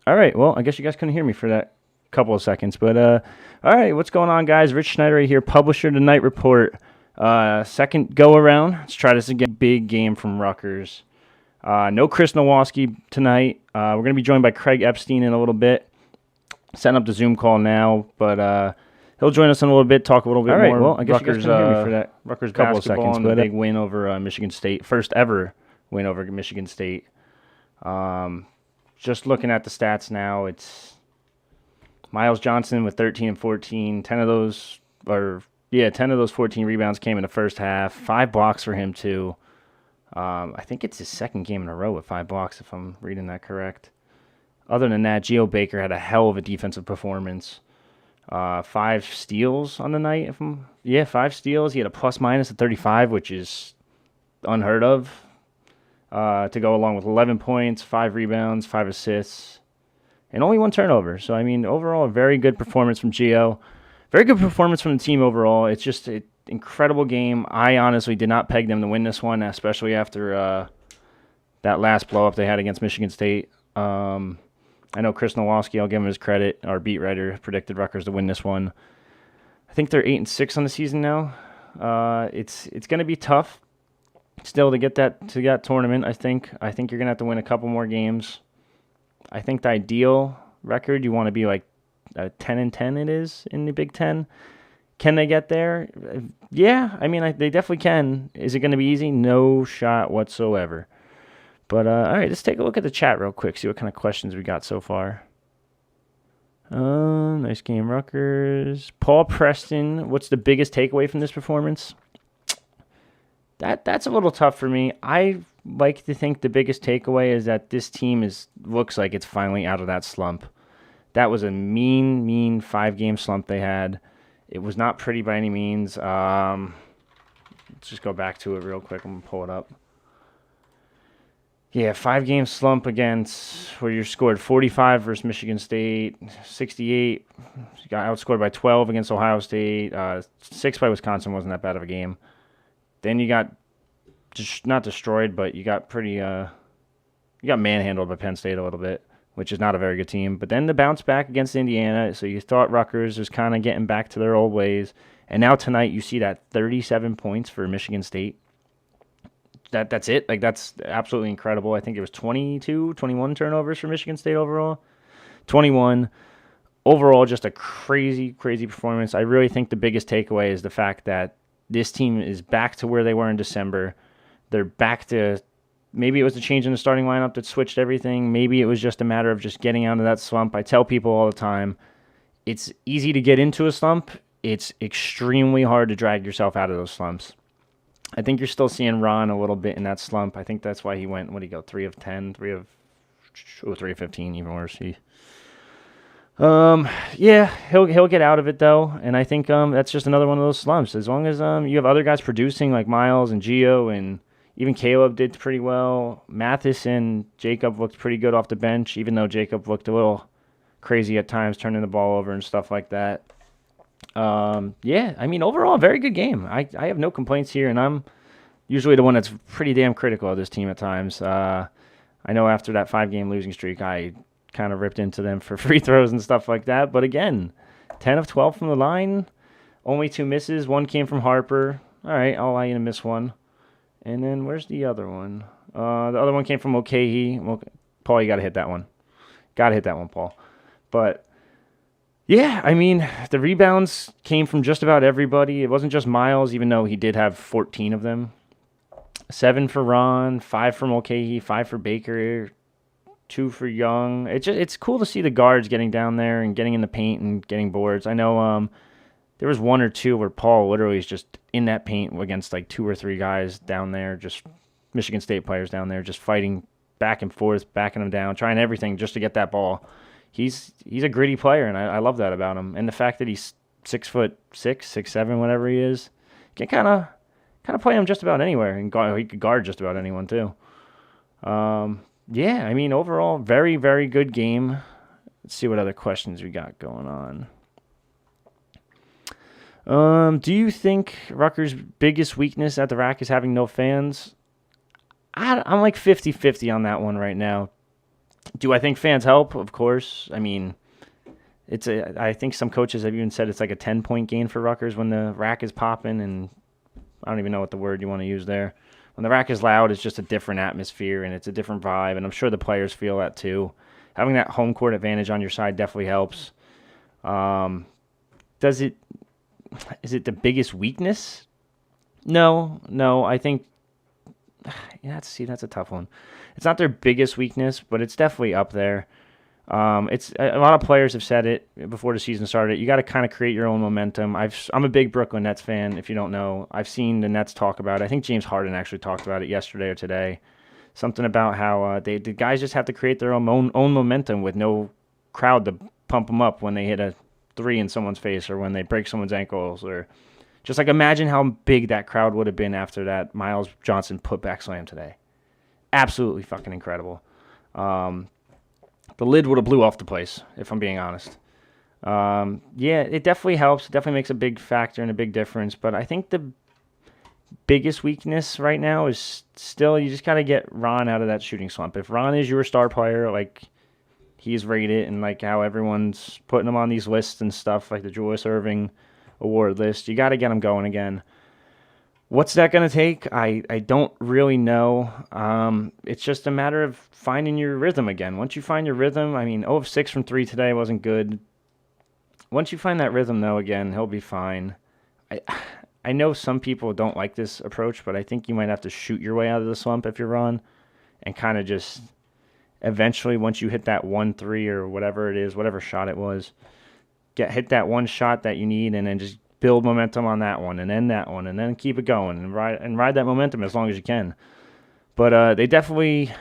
All right. Well, I guess you guys couldn't hear me for that couple of seconds, but all right. What's going on, guys? Rich Schnyderite here, publisher of the Night Report. Second go around. Let's try this again. Big game from Rutgers. No Chris Nowalski tonight. We're going to be joined by Craig Epstein in a little bit. Setting up the Zoom call now, but he'll join us in a little bit, talk a little bit more. All right. Well, I guess Rutgers, you guys couldn't hear me for that Rutgers couple of seconds, but a big win over Michigan State. First ever win over Michigan State. Just looking at the stats now, it's Miles Johnson with 13 and 14. 10 of those 14 rebounds came in the first half. 5 blocks for him, too. I think it's his second game in a row with 5 blocks, if I'm reading that correct. Other than that, Geo Baker had a hell of a defensive performance. 5 steals on the night. 5 steals. He had a plus-minus of 35, which is unheard of. To go along with 11 points, 5 rebounds, 5 assists, and only 1 turnover. So, I mean, overall, a very good performance from Gio. Very good performance from the team overall. It's just an incredible game. I honestly did not peg them to win this one, especially after that last blow-up they had against Michigan State. I know Chris Nowalski, I'll give him his credit, our beat writer, predicted Rutgers to win this one. I think they're 8-6 on the season now. It's going to be tough. Still to get that tournament, I think you're gonna have to win a couple more games. I think the ideal record you want to be like 10-10. It is in the Big Ten. Can they get there? Yeah, I mean they definitely can. Is it going to be easy? No shot whatsoever. But all right, let's take a look at the chat real quick. See what kind of questions we got so far. Nice game, Rutgers. Paul Preston, what's the biggest takeaway from this performance? That's a little tough for me. I like to think the biggest takeaway is that this team looks like it's finally out of that slump. That was a mean 5-game slump they had. It was not pretty by any means. Let's just go back to it real quick. I'm going to pull it up. Yeah, 5-game slump against where you scored 45 versus Michigan State, 68. You got outscored by 12 against Ohio State. 6 by Wisconsin wasn't that bad of a game. Then you got not destroyed, but you got manhandled by Penn State a little bit, which is not a very good team. But then the bounce back against Indiana, so you thought Rutgers was kind of getting back to their old ways. And now tonight you see that 37 points for Michigan State. That's it. Like, that's absolutely incredible. I think it was 21 turnovers for Michigan State overall. 21. Overall, just a crazy performance. I really think the biggest takeaway is the fact that this team is back to where they were in December. They're back to, maybe it was the change in the starting lineup that switched everything. Maybe it was just a matter of just getting out of that slump. I tell people all the time, it's easy to get into a slump. It's extremely hard to drag yourself out of those slumps. I think you're still seeing Ron a little bit in that slump. I think that's why he went, 3 of 10, 3 of 15, even worse. He'll get out of it though, and I think that's just another one of those slumps. As long as you have other guys producing like Miles and Gio, and even Caleb did pretty well. Mathis and Jacob looked pretty good off the bench, even though Jacob looked a little crazy at times, turning the ball over and stuff like that. I mean overall, a very good game. I have no complaints here, and I'm usually the one that's pretty damn critical of this team at times. I know after that 5-game losing streak, I kind of ripped into them for free throws and stuff like that. But again, 10 of 12 from the line, only 2 misses. 1 came from Harper. All right, I'll allow you to miss 1. And then where's the other one? The other one came from Mulcahy. Paul, you got to hit that one. Got to hit that one, Paul. But yeah, I mean, the rebounds came from just about everybody. It wasn't just Miles, even though he did have 14 of them. 7 for Ron, 5 for Mulcahy, 5 for Baker, 2 for Young. It's cool to see the guards getting down there and getting in the paint and getting boards. I know there was 1 or 2 where Paul literally is just in that paint against like 2 or 3 guys down there, just Michigan State players down there, just fighting back and forth, backing them down, trying everything just to get that ball. He's a gritty player, and I love that about him. And the fact that he's 6'6", 6'7", whatever he is, can kind of play him just about anywhere, and he could guard just about anyone too. I mean, overall, very, very good game. Let's see what other questions we got going on. Do you think Rutgers' biggest weakness at the rack is having no fans? I'm like 50-50 on that one right now. Do I think fans help? Of course. I mean, I think some coaches have even said it's like a 10-point gain for Rutgers when the rack is popping, and I don't even know what the word you want to use there. When the rack is loud, it's just a different atmosphere and it's a different vibe, and I'm sure the players feel that too. Having that home court advantage on your side definitely helps. Is it the biggest weakness? No. I think that's a tough one. It's not their biggest weakness, but it's definitely up there. It's a lot of players have said it before the season started. You got to kind of create your own momentum. I'm a big Brooklyn Nets fan. If you don't know, I've seen the Nets talk about it. I think James Harden actually talked about it yesterday or today. Something about how the guys just have to create their own momentum with no crowd to pump them up when they hit a three in someone's face or when they break someone's ankles, or just like imagine how big that crowd would have been after that Miles Johnson putback slam today. Absolutely fucking incredible. The lid would have blew off the place, if I'm being honest. Yeah, it definitely helps. It definitely makes a big factor and a big difference. But I think the biggest weakness right now is still you just got to get Ron out of that shooting slump. If Ron is your star player, like he's rated and like how everyone's putting him on these lists and stuff, like the Julius Erving award list, you got to get him going again. What's that going to take? I don't really know. It's just a matter of finding your rhythm again. Once you find your rhythm, I mean, 0 of 6 from 3 today wasn't good. Once you find that rhythm, though, again, he'll be fine. I know some people don't like this approach, but I think you might have to shoot your way out of the slump if you're Ron and kind of just eventually, once you hit that 1-3 or whatever it is, whatever shot it was, hit that one shot that you need and then just build momentum on that one and then keep it going and ride that momentum as long as you can. But they definitely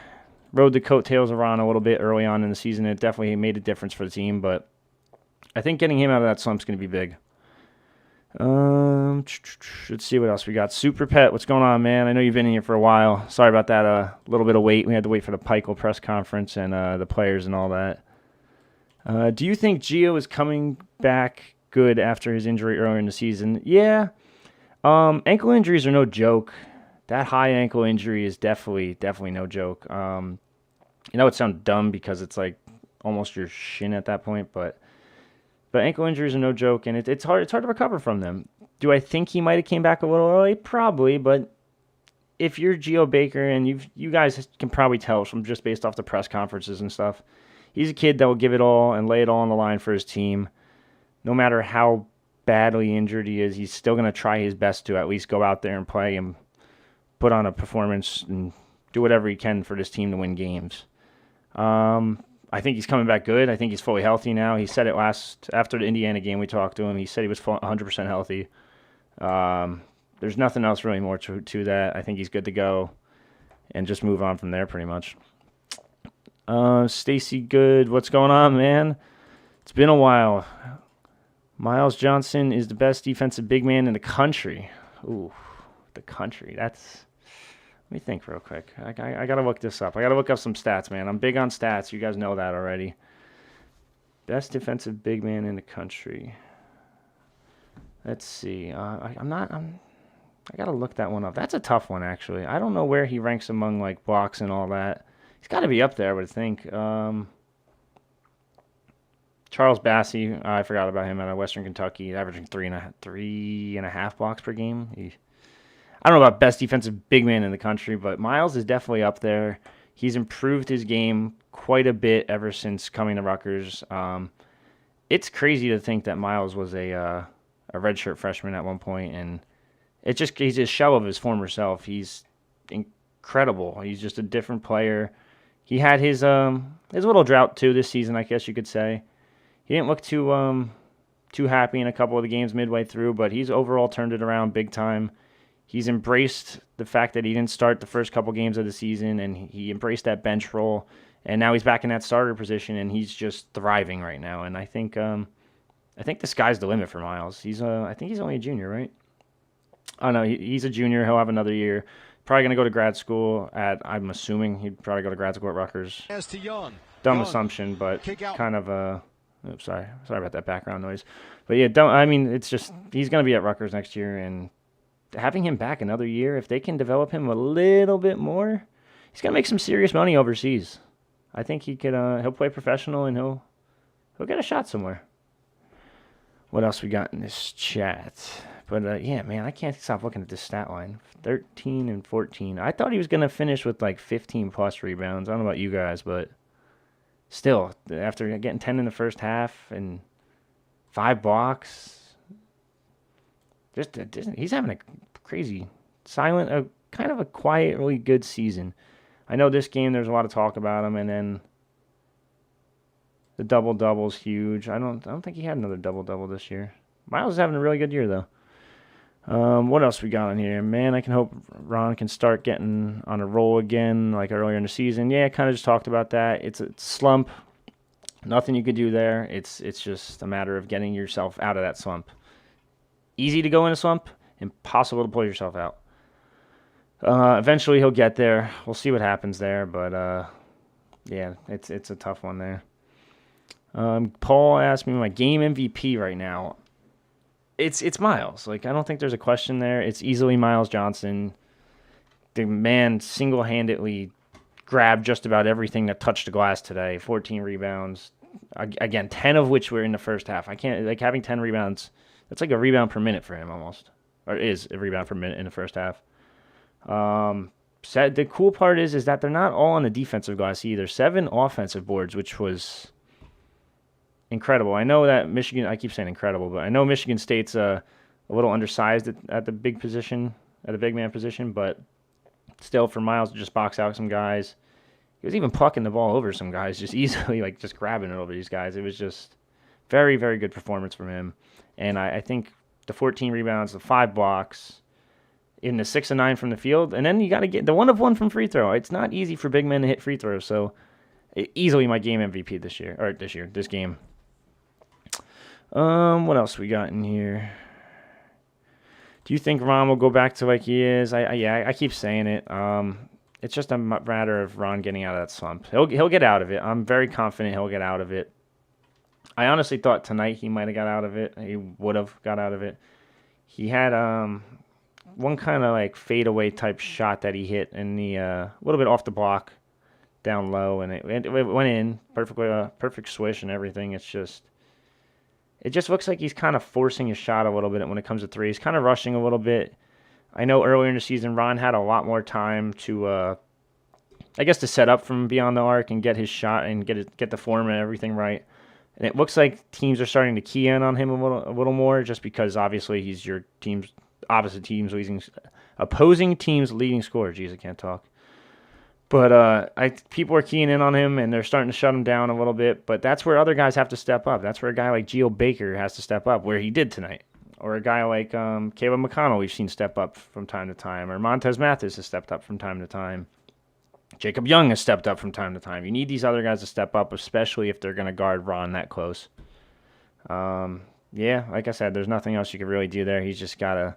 rode the coattails of Ron a little bit early on in the season. It definitely made a difference for the team, but I think getting him out of that slump is going to be big. Let's see what else we got. Super Pet, what's going on, man? I know you've been in here for a while. Sorry about that. A little bit of wait. We had to wait for the Pikel press conference and the players and all that. Do you think Gio is coming back good after his injury earlier in the season? Yeah. Ankle injuries are no joke. That high ankle injury is definitely no joke. It sounds dumb because it's like almost your shin at that point, but ankle injuries are no joke, and it's hard to recover from them. Do I think he might have came back a little early? Probably, but if you're Geo Baker, and you guys can probably tell from just based off the press conferences and stuff, he's a kid that will give it all and lay it all on the line for his team. No matter how badly injured he is, he's still going to try his best to at least go out there and play and put on a performance and do whatever he can for this team to win games. I think he's coming back good. I think he's fully healthy now. He said it after the Indiana game we talked to him. He said he was 100% healthy. There's nothing else really more to that. I think he's good to go and just move on from there pretty much. Stacy Good, what's going on, man? It's been a while. Miles Johnson is the best defensive big man in the country. Ooh, the country. Let me think real quick. I got to look this up. I got to look up some stats, man. I'm big on stats. You guys know that already. Best defensive big man in the country. Let's see. I got to look that one up. That's a tough one, actually. I don't know where he ranks among, like, blocks and all that. He's got to be up there, I would think. Charles Bassey, I forgot about him out of Western Kentucky, averaging three and a half blocks per game. I don't know about best defensive big man in the country, but Miles is definitely up there. He's improved his game quite a bit ever since coming to Rutgers. It's crazy to think that Miles was a redshirt freshman at one point, and he's a shell of his former self. He's incredible. He's just a different player. He had his little drought too this season, I guess you could say. He didn't look too happy in a couple of the games midway through, but he's overall turned it around big time. He's embraced the fact that he didn't start the first couple games of the season, and he embraced that bench role, and now he's back in that starter position, and he's just thriving right now. And I think the sky's the limit for Miles. I think he's only a junior, right? Oh no, he's a junior. He'll have another year. Probably gonna go to grad school I'm assuming he'd probably go to grad school at Rutgers. Dumb assumption, but kind of oops, sorry about that background noise. But yeah, it's just he's gonna be at Rutgers next year, and having him back another year, if they can develop him a little bit more, he's going to make some serious money overseas. I think he could. He'll play professional and he'll get a shot somewhere. What else we got in this chat? But yeah, man, I can't stop looking at this stat line. 13 and 14. I thought he was gonna finish with like 15 plus rebounds. I don't know about you guys, but still, after getting 10 in the first half and 5 blocks, he's having a crazy, silent, kind of a quiet, really good season. I know this game there's a lot of talk about him, and then the double-double's huge. I don't think he had another double-double this year. Miles is having a really good year, though. What else we got on here? Man, I can hope Ron can start getting on a roll again, like earlier in the season. Yeah, I kind of just talked about that. It's a slump. Nothing you could do there. It's just a matter of getting yourself out of that slump. Easy to go in a slump, impossible to pull yourself out. Eventually he'll get there. We'll see what happens there, but yeah, it's a tough one there. Paul asked me my game MVP right now. It's Miles. Like, I don't think there's a question there. It's easily Miles Johnson. The man single-handedly grabbed just about everything that touched the glass today. 14 rebounds. Again, 10 of which were in the first half. I can't, like, having 10 rebounds, that's like a rebound per minute for him almost. Or is a rebound per minute in the first half. The cool part is that they're not all on the defensive glass either. 7 offensive boards, which was incredible. I know that Michigan, I keep saying incredible, but I know Michigan State's a little undersized at the big position, at the big man position, but still for Miles to just box out some guys. He was even plucking the ball over some guys just easily, like just grabbing it over these guys. It was just very, very good performance from him. And I think the 14 rebounds, the 5 blocks, in the 6 and 9 from the field, and then you got to get the 1 of 1 from free throw. It's not easy for big men to hit free throws, so easily my game MVP this game. What else we got in here? Do you think Ron will go back to like he is? I keep saying it. It's just a matter of Ron getting out of that slump. He'll get out of it. I'm very confident he'll get out of it. I honestly thought tonight he might have got out of it. He would have got out of it. He had one kind of like fadeaway type shot that he hit in the a little bit off the block, down low, and it went in perfect swish and everything. It just looks like he's kind of forcing his shot a little bit when it comes to three. He's kind of rushing a little bit. I know earlier in the season, Ron had a lot more time to, to set up from beyond the arc and get his shot and get the form and everything right. And it looks like teams are starting to key in on him a little more, just because obviously he's your opposing team's leading scorer. Jeez, I can't talk. But people are keying in on him, and they're starting to shut him down a little bit. But that's where other guys have to step up. That's where a guy like Geo Baker has to step up, where he did tonight. Or a guy like Caleb McConnell we've seen step up from time to time. Or Montez Mathis has stepped up from time to time. Jacob Young has stepped up from time to time. You need these other guys to step up, especially if they're going to guard Ron that close. Like I said, there's nothing else you can really do there. He's just got to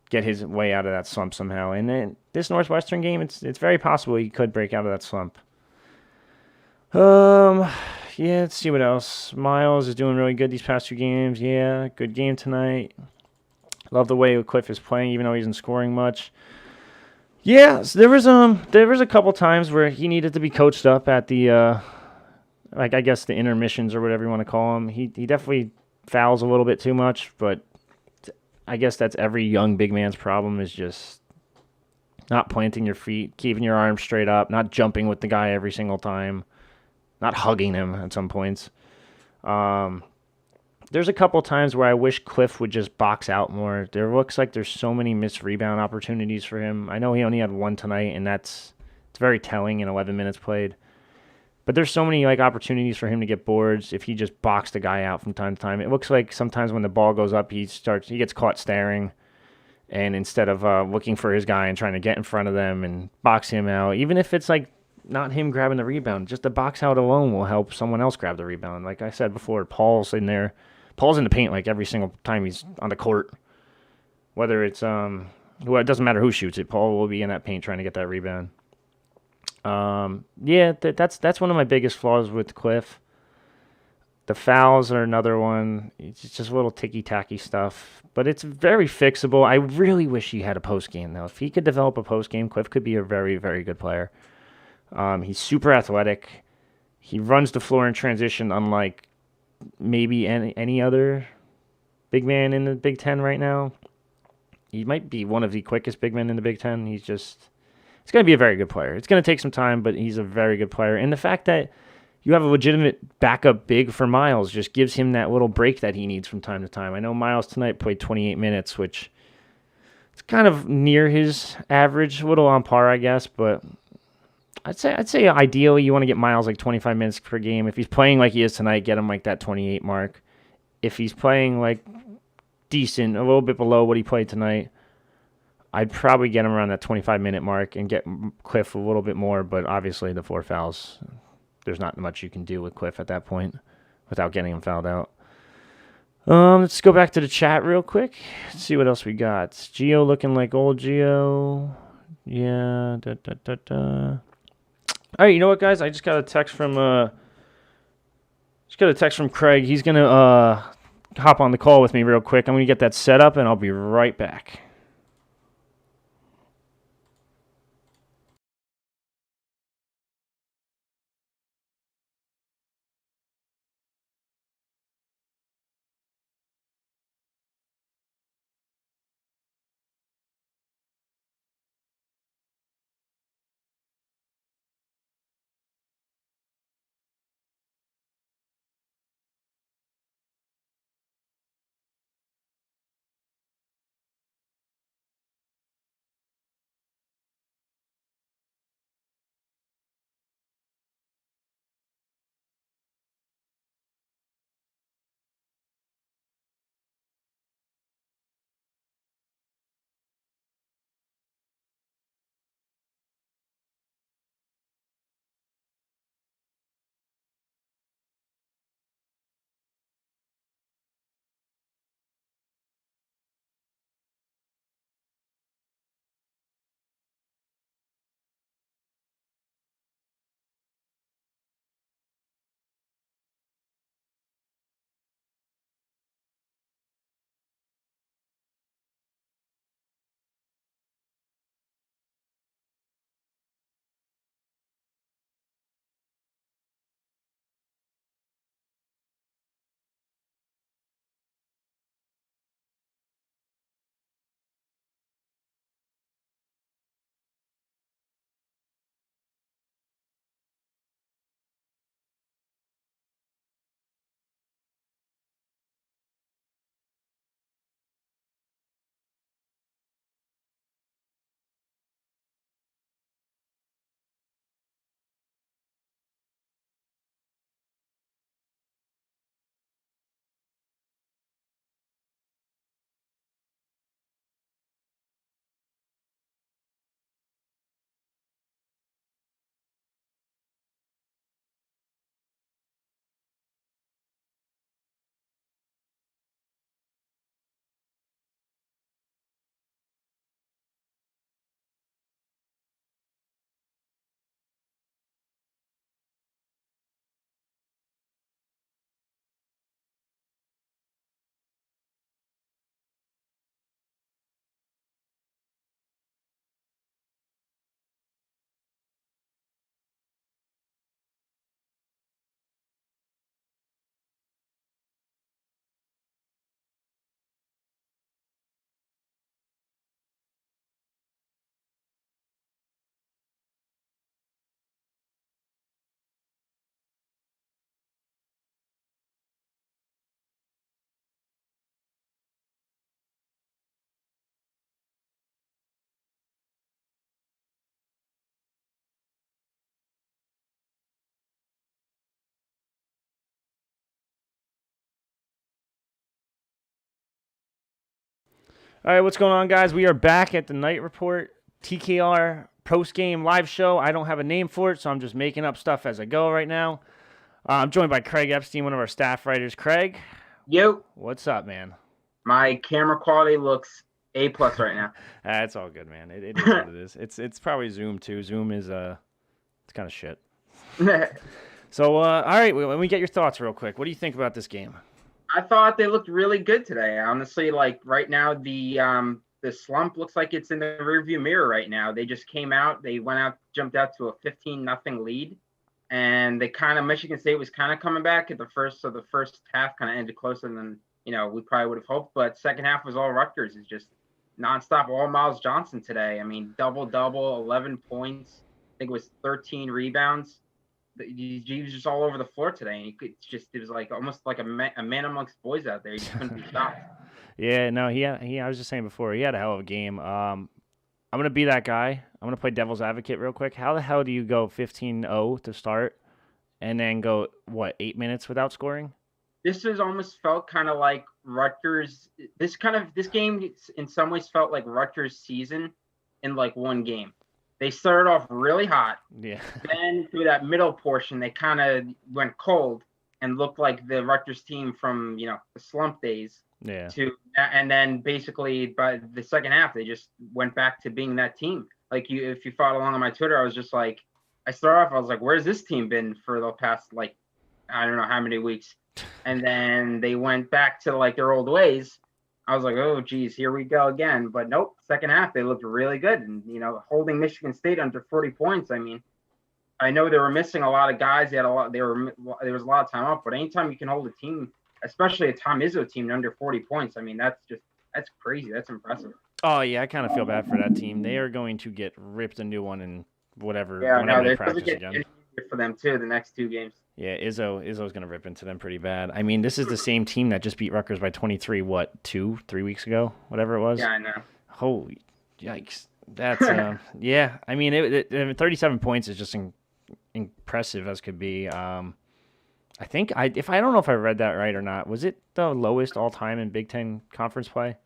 get his way out of that slump somehow. And then this Northwestern game, it's very possible he could break out of that slump. Let's see what else. Miles is doing really good these past 2 games. Yeah, good game tonight. Love the way Cliff is playing, even though he isn't scoring much. Yeah, so there was a couple times where he needed to be coached up at the the intermissions or whatever you want to call them. He definitely fouls a little bit too much, but I guess that's every young big man's problem, is just not planting your feet, keeping your arms straight up, not jumping with the guy every single time, not hugging him at some points. There's a couple times where I wish Cliff would just box out more. There looks like there's so many missed rebound opportunities for him. I know he only had 1 tonight, and it's very telling in 11 minutes played. But there's so many opportunities for him to get boards if he just boxed a guy out from time to time. It looks like sometimes when the ball goes up, he gets caught staring, and instead of looking for his guy and trying to get in front of them and box him out, even if it's like not him grabbing the rebound, just the box out alone will help someone else grab the rebound. Like I said before, Paul's in the paint like every single time he's on the court. Whether it's it doesn't matter who shoots it, Paul will be in that paint trying to get that rebound. That's one of my biggest flaws with Cliff. The fouls are another one. It's just a little ticky-tacky stuff, but it's very fixable. I really wish he had a post game though. If he could develop a post game, Cliff could be a very, very good player. He's super athletic. He runs the floor in transition, unlike maybe any other big man in the Big Ten right now. He might be one of the quickest big men in the Big Ten. He's going to be a very good player. It's going to take some time, but he's a very good player. And the fact that you have a legitimate backup big for Miles just gives him that little break that he needs from time to time. I know Miles tonight played 28 minutes, which it's kind of near his average, a little on par, I guess, but I'd say ideally you want to get Miles like 25 minutes per game. If he's playing like he is tonight, get him like that 28 mark. If he's playing like decent, a little bit below what he played tonight, I'd probably get him around that 25-minute mark and get Cliff a little bit more, but obviously the 4 fouls, there's not much you can do with Cliff at that point without getting him fouled out. Let's go back to the chat real quick. Let's see what else we got. Gio looking like old Gio. Yeah. All right, you know what, guys? I just got a text from Craig. He's gonna hop on the call with me real quick. I'm gonna get that set up, and I'll be right back. All right, what's going on, guys? We are back at the Night Report TKR post-game live show. I don't have a name for it, so I'm just making up stuff as I go right now. I'm joined by Craig Epstein, one of our staff writers. Craig, yo, what's up, man? My camera quality looks A+ right now. It's all good, man. It is what it is. It's probably Zoom too. Zoom is it's kind of shit. So, all right, let me get your thoughts real quick. What do you think about this game? I thought they looked really good today. Honestly, like right now, the the slump looks like it's in the rearview mirror right now. They just came out, they went out, jumped out to a 15-0 lead, and Michigan State was kind of coming back at the first, so the first half kind of ended closer than we probably would have hoped. But second half was all Rutgers. It's just nonstop, all Miles Johnson today. I mean, double, 11 points. I think it was 13 rebounds. He was just all over the floor today. And it was like almost like a man amongst boys out there. He just couldn't be stopped. Yeah, no, I was just saying before, he had a hell of a game. I'm going to be that guy. I'm going to play devil's advocate real quick. How the hell do you go 15-0 to start and then go, 8 minutes without scoring? This has almost felt kind of like Rutgers. This game in some ways felt like Rutgers' season in like one game. They started off really hot. Yeah. Then through that middle portion, they kind of went cold and looked like the Rutgers team from, the slump days. Yeah. And then basically by the second half, they just went back to being that team. Like if you followed along on my Twitter, I was just like, I was like, where's this team been for the past, like, I don't know how many weeks. And then they went back to like their old ways. I was like, oh, geez, here we go again. But nope, second half, they looked really good. And, holding Michigan State under 40 points. I mean, I know they were missing a lot of guys. There was a lot of time off. But anytime you can hold a team, especially a Tom Izzo team, under 40 points, I mean, that's crazy. That's impressive. Oh, yeah, I kind of feel bad for that team. They are going to get ripped a new one in whenever they practice again. For them, too, the next two games. Yeah, Izzo's going to rip into them pretty bad. I mean, this is the same team that just beat Rutgers by 23, 3 weeks ago? Whatever it was. Yeah, I know. Holy yikes. That's, yeah. I mean, 37 points is just impressive as could be. I think, I don't know if I read that right or not, was it the lowest all-time in Big Ten conference play?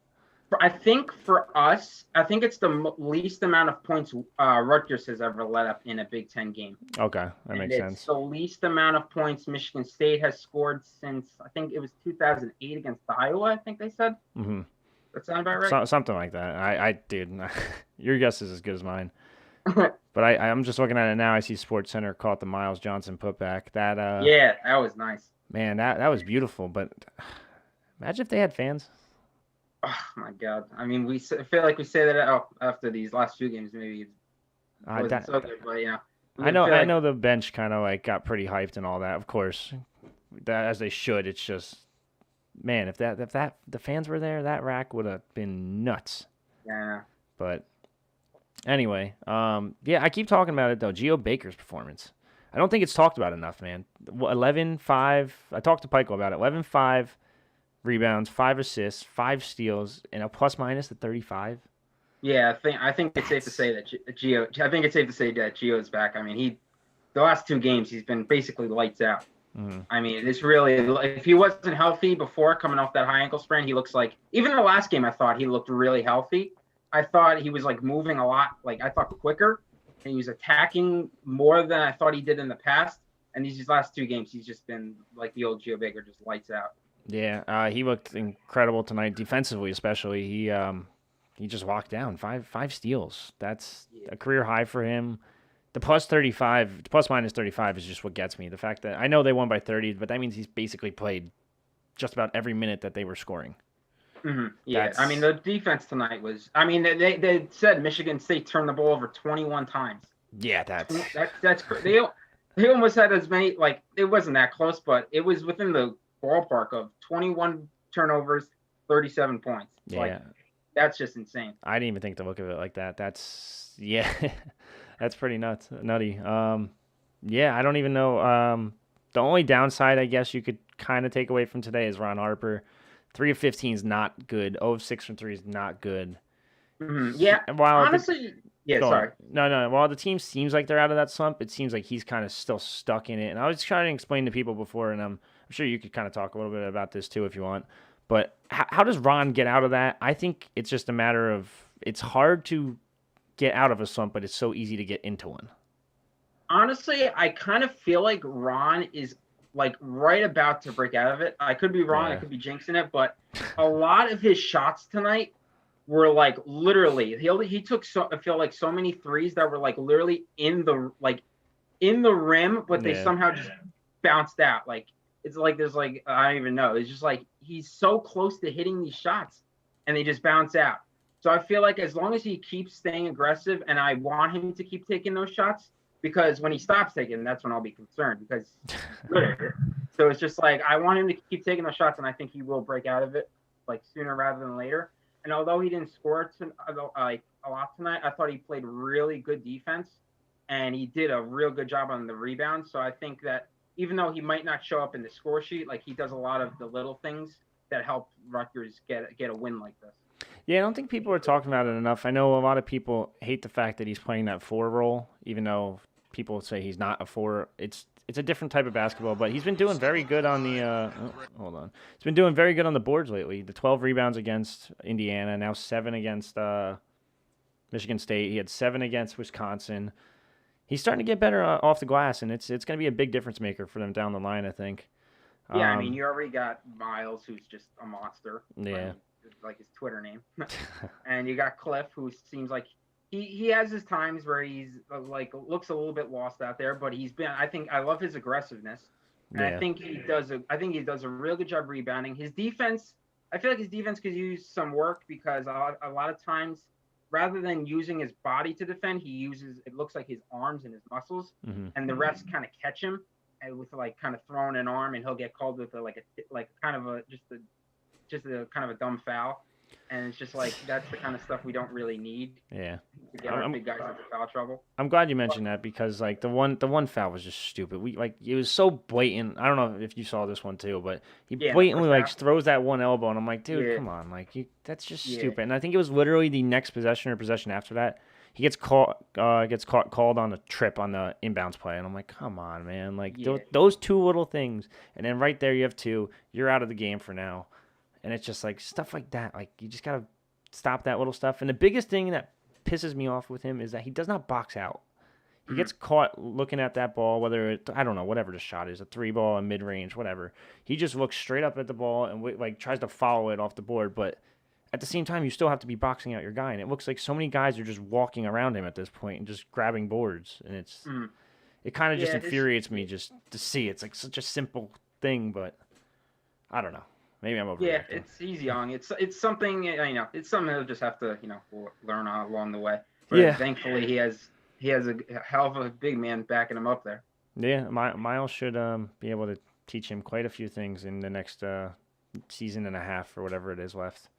I think for us, it's the least amount of points Rutgers has ever let up in a Big Ten game. Okay, that makes sense. It's the least amount of points Michigan State has scored since, I think it was 2008 against Iowa, I think they said. Mm-hmm. That sound about right? Something like that. I did. Your guess is as good as mine. But I'm just looking at it now. I see SportsCenter caught the Miles Johnson putback. Yeah, that was nice. Man, that was beautiful. But imagine if they had fans. Oh my God! I mean, I feel like we say that after these last few games. Maybe it wasn't so good, but yeah. I know the bench kind of like got pretty hyped and all that. Of course, that as they should. It's just, man, if the fans were there, that rack would have been nuts. Yeah. But anyway, yeah, I keep talking about it though. Geo Baker's performance. I don't think it's talked about enough, man. 11-5. I talked to Pico about it. 11-5. Rebounds, 5 assists, 5 steals, and a plus-minus at 35. Yeah, I think it's safe to say that Geo. I think it's safe to say that Geo's back. I mean, the last 2 games he's been basically lights out. Mm-hmm. I mean, it's really, if he wasn't healthy before coming off that high ankle sprain, he looks like, even the last game I thought he looked really healthy. I thought he was like moving a lot, like I thought quicker, and he was attacking more than I thought he did in the past. And these last 2 games, he's just been like the old Geo Baker, just lights out. Yeah, he looked incredible tonight, defensively especially. He just walked down 5 steals. That's a career high for him. The plus minus 35 is just what gets me. The fact that I know they won by 30, but that means he's basically played just about every minute that they were scoring. Mm-hmm. Yeah, I mean the defense tonight was. I mean they said Michigan State turned the ball over 21 times. Yeah, that's they almost had as many. Like it wasn't that close, but it was within the ballpark of 21 turnovers, 37 points. Yeah. Like, that's just insane. I didn't even think to look at it like that. That's that's pretty nutty. Yeah, I don't even know. The only downside I guess you could kind of take away from today is Ron Harper. 3 of 15 is not good. 0 of 6 from 3 is not good. Mm-hmm. Yeah, honestly, sorry. No. While the team seems like they're out of that slump, it seems like he's kind of still stuck in it. And I was trying to explain to people before, and I'm sure you could kind of talk a little bit about this too if you want. But how does Ron get out of that? I think it's just a matter of it's hard to get out of a slump, but it's so easy to get into one. Honestly, I kind of feel like Ron is like right about to break out of it. I could be wrong. Yeah. I could be jinxing it, but a lot of his shots tonight were like literally he took I feel like so many threes that were like literally in the rim, but they somehow just bounced out. Like it's like there's like I don't even know. It's just like he's so close to hitting these shots and they just bounce out. So I feel like as long as he keeps staying aggressive, and I want him to keep taking those shots, because when he stops taking them, that's when I'll be concerned, because so it's just like I want him to keep taking those shots, and I think he will break out of it like sooner rather than later. And although he didn't score like a lot tonight, I thought he played really good defense, and he did a real good job on the rebound. So I think that even though he might not show up in the score sheet, like he does a lot of the little things that help Rutgers get a win like this. Yeah, I don't think people are talking about it enough. I know a lot of people hate the fact that he's playing that 4 role, even though people say he's not a 4. It's a different type of basketball, but he's been doing very good on the. Hold on, he's been doing very good on the boards lately. The 12 rebounds against Indiana, now 7 against Michigan State. He had 7 against Wisconsin. He's starting to get better off the glass, and it's going to be a big difference maker for them down the line, I think. Yeah, I mean, you already got Miles, who's just a monster. Yeah. Like his Twitter name. And you got Cliff, who seems like he has his times where he's like looks a little bit lost out there, but I love his aggressiveness. And I think he does a real good job rebounding. His defense, I feel like his defense could use some work, because a lot of times, rather than using his body to defend, it looks like his arms and his muscles, and the refs kind of catch him with like kind of throwing an arm, and he'll get called with just a kind of a dumb foul, and it's just like that's the kind of stuff we don't really need. Yeah, to get our big guys into foul trouble. I'm glad you mentioned that, because like the one foul was just stupid. It was so blatant. I don't know if you saw this one too, but he blatantly like throws that one elbow, and I'm like, dude, come on, like that's just stupid. And I think it was literally the next possession or possession after that, he gets called called on a trip on the inbounds play, and I'm like, come on, man, like those 2 little things, and then right there you have 2, you're out of the game for now. And it's just like stuff like that. Like you just gotta stop that little stuff. And the biggest thing that pisses me off with him is that he does not box out. He gets caught looking at that ball, I don't know, whatever the shot is, a 3 ball, a mid range, whatever. He just looks straight up at the ball and like tries to follow it off the board. But at the same time, you still have to be boxing out your guy. And it looks like so many guys are just walking around him at this point and just grabbing boards. And it kind of just infuriates me just to see. It's like such a simple thing, but I don't know. Maybe I'm overreacting. Yeah, he's young. It's something, it's something he'll just have to learn along the way. But thankfully he has a hell of a big man backing him up there. Yeah, Miles should be able to teach him quite a few things in the next season and a half or whatever it is left.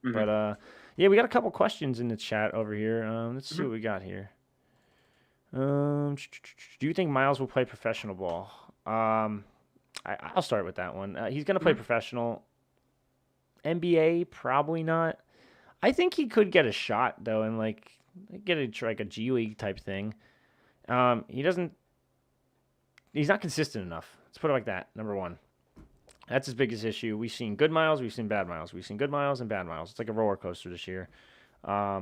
But we got a couple questions in the chat over here. Let's see what we got here. Do you think Miles will play professional ball? I'll start with that one. He's going to play professional. NBA, probably not. I think he could get a shot, though, and get a G League type thing. He's not consistent enough. Let's put it like that, number one. That's his biggest issue. We've seen good Miles. We've seen bad Miles. We've seen good Miles and bad Miles. It's like a roller coaster this year. I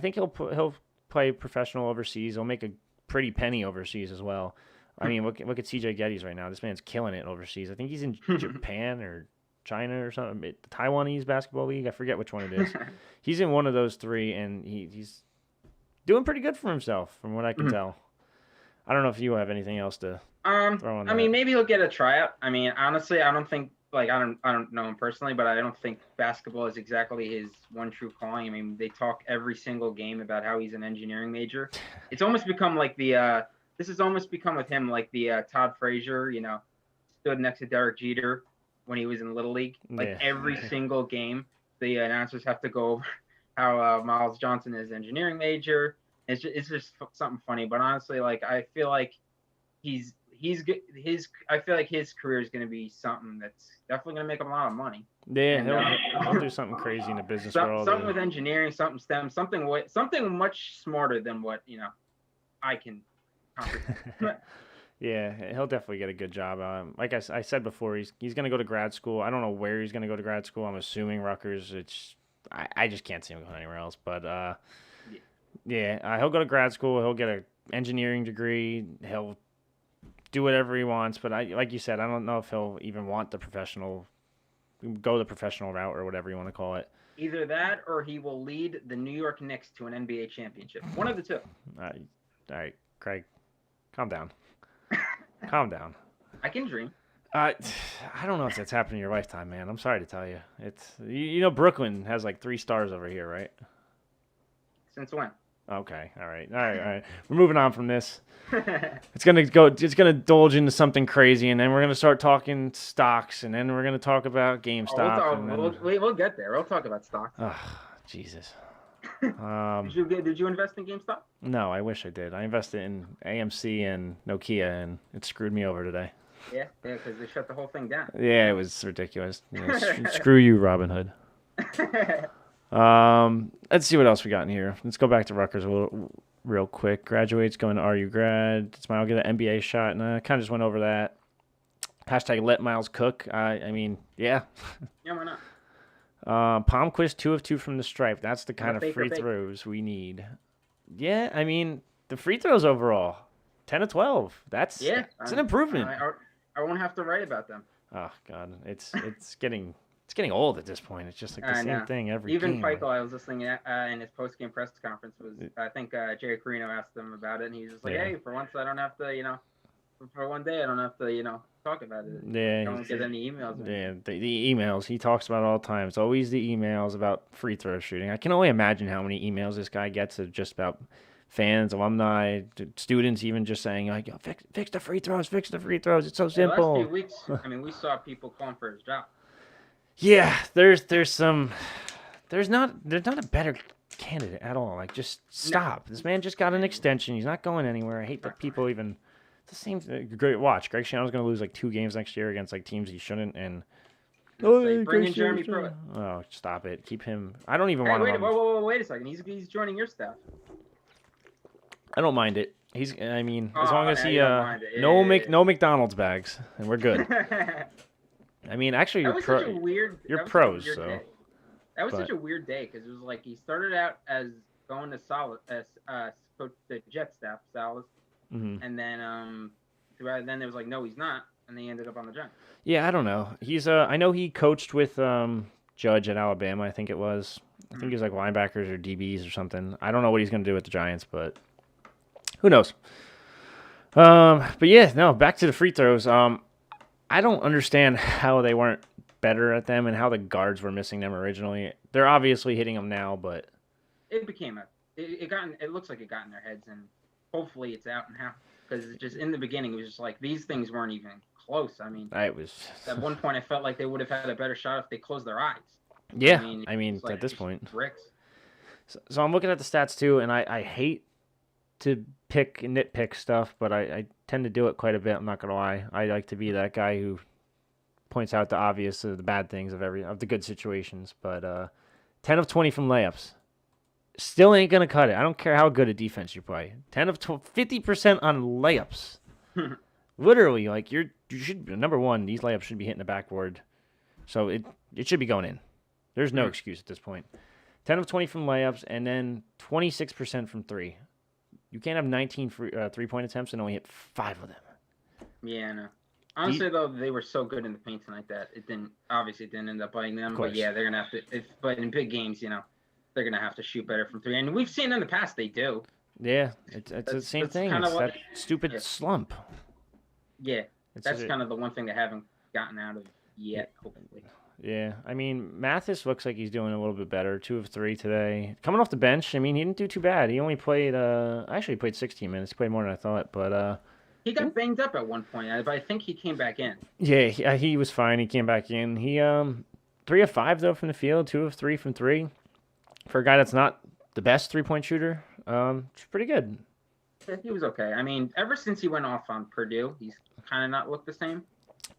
think he'll play professional overseas. He'll make a pretty penny overseas as well. I mean, look at CJ Geddes right now. This man's killing it overseas. I think he's in Japan or China or something. The Taiwanese basketball league. I forget which one it is. He's in one of those 3, and he's doing pretty good for himself, from what I can tell. I don't know if you have anything else to throw on. I mean, maybe he'll get a tryout. I mean, honestly, I don't think I don't know him personally, but I don't think basketball is exactly his one true calling. I mean, they talk every single game about how he's an engineering major. It's almost become like this has almost become with him like the Todd Frazier, stood next to Derek Jeter when he was in Little League. Like every single game, the announcers have to go over how Miles Johnson is engineering major. It's just something funny. But honestly, like I feel like he's good. I feel like his career is going to be something that's definitely going to make him a lot of money. Yeah, and, he'll do something crazy in the business world. Something with engineering, something STEM, something much smarter than what I can. Yeah, he'll definitely get a good job. Like I said before, he's going to go to grad school. I don't know where he's going to go to grad school. I'm assuming Rutgers. I just can't see him going anywhere else. But he'll go to grad school. He'll get an engineering degree. He'll do whatever he wants. But like you said, I don't know if he'll even want the professional route or whatever you want to call it. Either that, or he will lead the New York Knicks to an NBA championship. One of the two. All right, Craig. Calm down. Calm down. I can dream. I don't know if that's happened in your lifetime, man. I'm sorry to tell you. It's you know Brooklyn has like 3 stars over here, right? Since when? Okay, all right, all right, all right. We're moving on from this. It's gonna indulge into something crazy, and then we're gonna start talking stocks, and then we're gonna talk about GameStop, and then we'll get there. We'll talk about stocks. oh, Jesus. Did you invest in GameStop? No, I wish I did. I invested in AMC and Nokia, and it screwed me over today. Yeah, because they shut the whole thing down. Yeah, it was ridiculous. Screw you, Robin Hood. Let's see what else we got in here. Let's go back to Rutgers real quick. Graduates going to RU grad. Smile get an NBA shot, and I kind of just went over that. Hashtag let Miles cook. I mean, yeah. Yeah, why not? Palmquist 2 of 2 from the stripe. That's the kind of free throws we need. Yeah, I mean the free throws overall, 10 of 12. That's an improvement. I won't have to write about them. Oh God, it's getting old at this point. It's just like the same thing every game. Even Michael, I was listening in his post-game press conference. I think Jerry Carino asked him about it, and he was just like, "Hey, for once, I don't have to, for one day, I don't have to, talk about it. Yeah, don't get any emails." Yeah, the emails he talks about all the time. It's always the emails about free throw shooting. I can only imagine how many emails this guy gets of just about fans, alumni, students, even just saying like, "Fix the free throws, fix the free throws. It's so simple." The last few weeks, I mean, we saw people calling for his job. Yeah, there's not a better candidate at all. Like, just stop. No. This man just got an extension. He's not going anywhere. I hate that people even. It's the same thing. Great watch. Greg Schiano's going to lose like 2 games next year against like teams he shouldn't. And bring in Jeremy Pruitt. Oh, stop it. Keep him. I don't even want to. Wait a second. He's joining your staff. I don't mind it. I mean, as long as he no McDonald's bags, and we're good. I mean, actually, you're pros, so. That was such a weird day because it was like he started out as going to coach the Jet staff, Salas, and then then there was like, no, he's not, and they ended up on the Giants. Yeah, I don't know. He's I know he coached with Judge at Alabama. I think it was. I think he was like linebackers or DBs or something. I don't know what he's going to do with the Giants, but who knows? But yeah, no. Back to the free throws. I don't understand how they weren't better at them and how the guards were missing them originally. They're obviously hitting them now, but it became it looks like it got in their heads, and hopefully it's out now because just in the beginning it was just like these things weren't even close. I mean, at one point I felt like they would have had a better shot if they closed their eyes. Yeah, I mean like at this point, bricks. So I'm looking at the stats too, and I hate to nitpick stuff, but I tend to do it quite a bit. I'm not gonna lie. I like to be that guy who points out the obvious, the bad things of the good situations. But 10 of 20 from layups, still ain't gonna cut it. I don't care how good a defense you play. 10 of 50% on layups. Literally, like you should number one. These layups should be hitting the backboard, so it should be going in. There's no excuse at this point. 10 of 20 from layups, and then 26% from 3. You can't have 19 3-point attempts and only hit 5 of them. Yeah, I know. Honestly, though, they were so good in the paint tonight that it didn't end up biting them. But yeah, they're gonna have to. But in big games, they're gonna have to shoot better from 3. And we've seen in the past they do. Yeah, it's the same thing. It's that stupid slump. Yeah, that's kind of the one thing they haven't gotten out of yet. Hopefully. Yeah, I mean, Mathis looks like he's doing a little bit better. 2 of 3 today. Coming off the bench, I mean, he didn't do too bad. He only played, actually he played 16 minutes. He played more than I thought, but he got banged up at one point, but I think he came back in. Yeah, he was fine. He came back in. He 3 of 5 though from the field, 2 of 3 from 3. For a guy that's not the best 3-point shooter, it's pretty good. Yeah, he was okay. I mean, ever since he went off on Purdue, he's kind of not looked the same.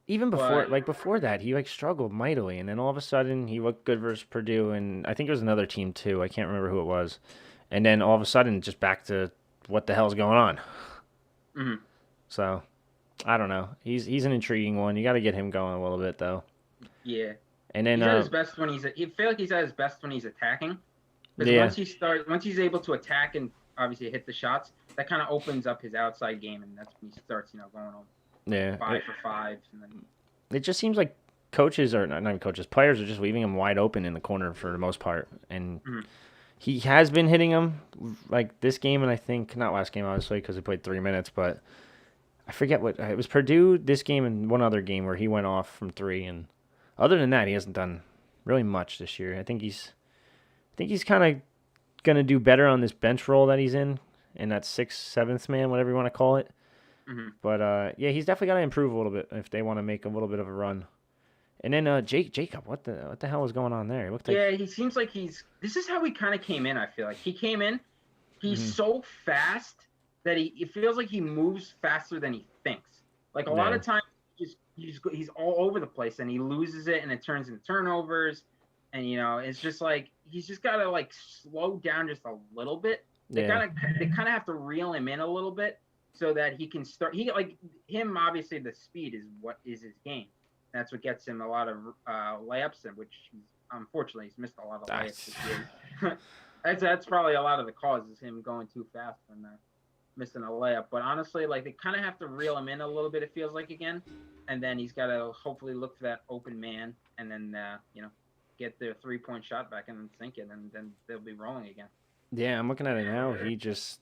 Even before that, he struggled mightily, and then all of a sudden he looked good versus Purdue, and I think it was another team too. I can't remember who it was, and then all of a sudden just back to what the hell's going on. Mm-hmm. So, I don't know. He's an intriguing one. You got to get him going a little bit though. Yeah. And then he's at his best when I feel like he's at his best when he's attacking. Because once he's able to attack and obviously hit the shots, that kind of opens up his outside game, and that's when he starts going on. Yeah, 5 for 5. And then it just seems like coaches are not even coaches, players are just leaving him wide open in the corner for the most part, and he has been hitting them like this game, and I think not last game obviously because he played 3 minutes, but I forget what it was. Purdue this game and one other game where he went off from three, and other than that, he hasn't done really much this year. I think he's kind of gonna do better on this bench role that he's in that sixth, seventh man, whatever you want to call it. Hmm. But yeah, he's definitely got to improve a little bit if they want to make a little bit of a run. And then Jacob, what the hell is going on there? He looked like Yeah, he seems like this is how he kind of came in. I feel like he came in. He's Mhm. so fast that it feels like he moves faster than he thinks. Like a lot Yeah, of times, he's all over the place and he loses it and it turns into turnovers. And it's just like he's just got to like slow down just a little bit. They yeah, kind of they kind of have to reel him in a little bit so that he can start. He like him obviously the speed is what is his game. That's what gets him a lot of layups, and which unfortunately he's missed a lot of layups this year. That's probably a lot of the cause is him going too fast and missing a layup. But honestly, like they kind of have to reel him in a little bit. It feels like again, and then he's got to hopefully look for that open man, and then get their 3-point shot back and sink it, and then they'll be rolling again. yeah. I'm looking at it now. He just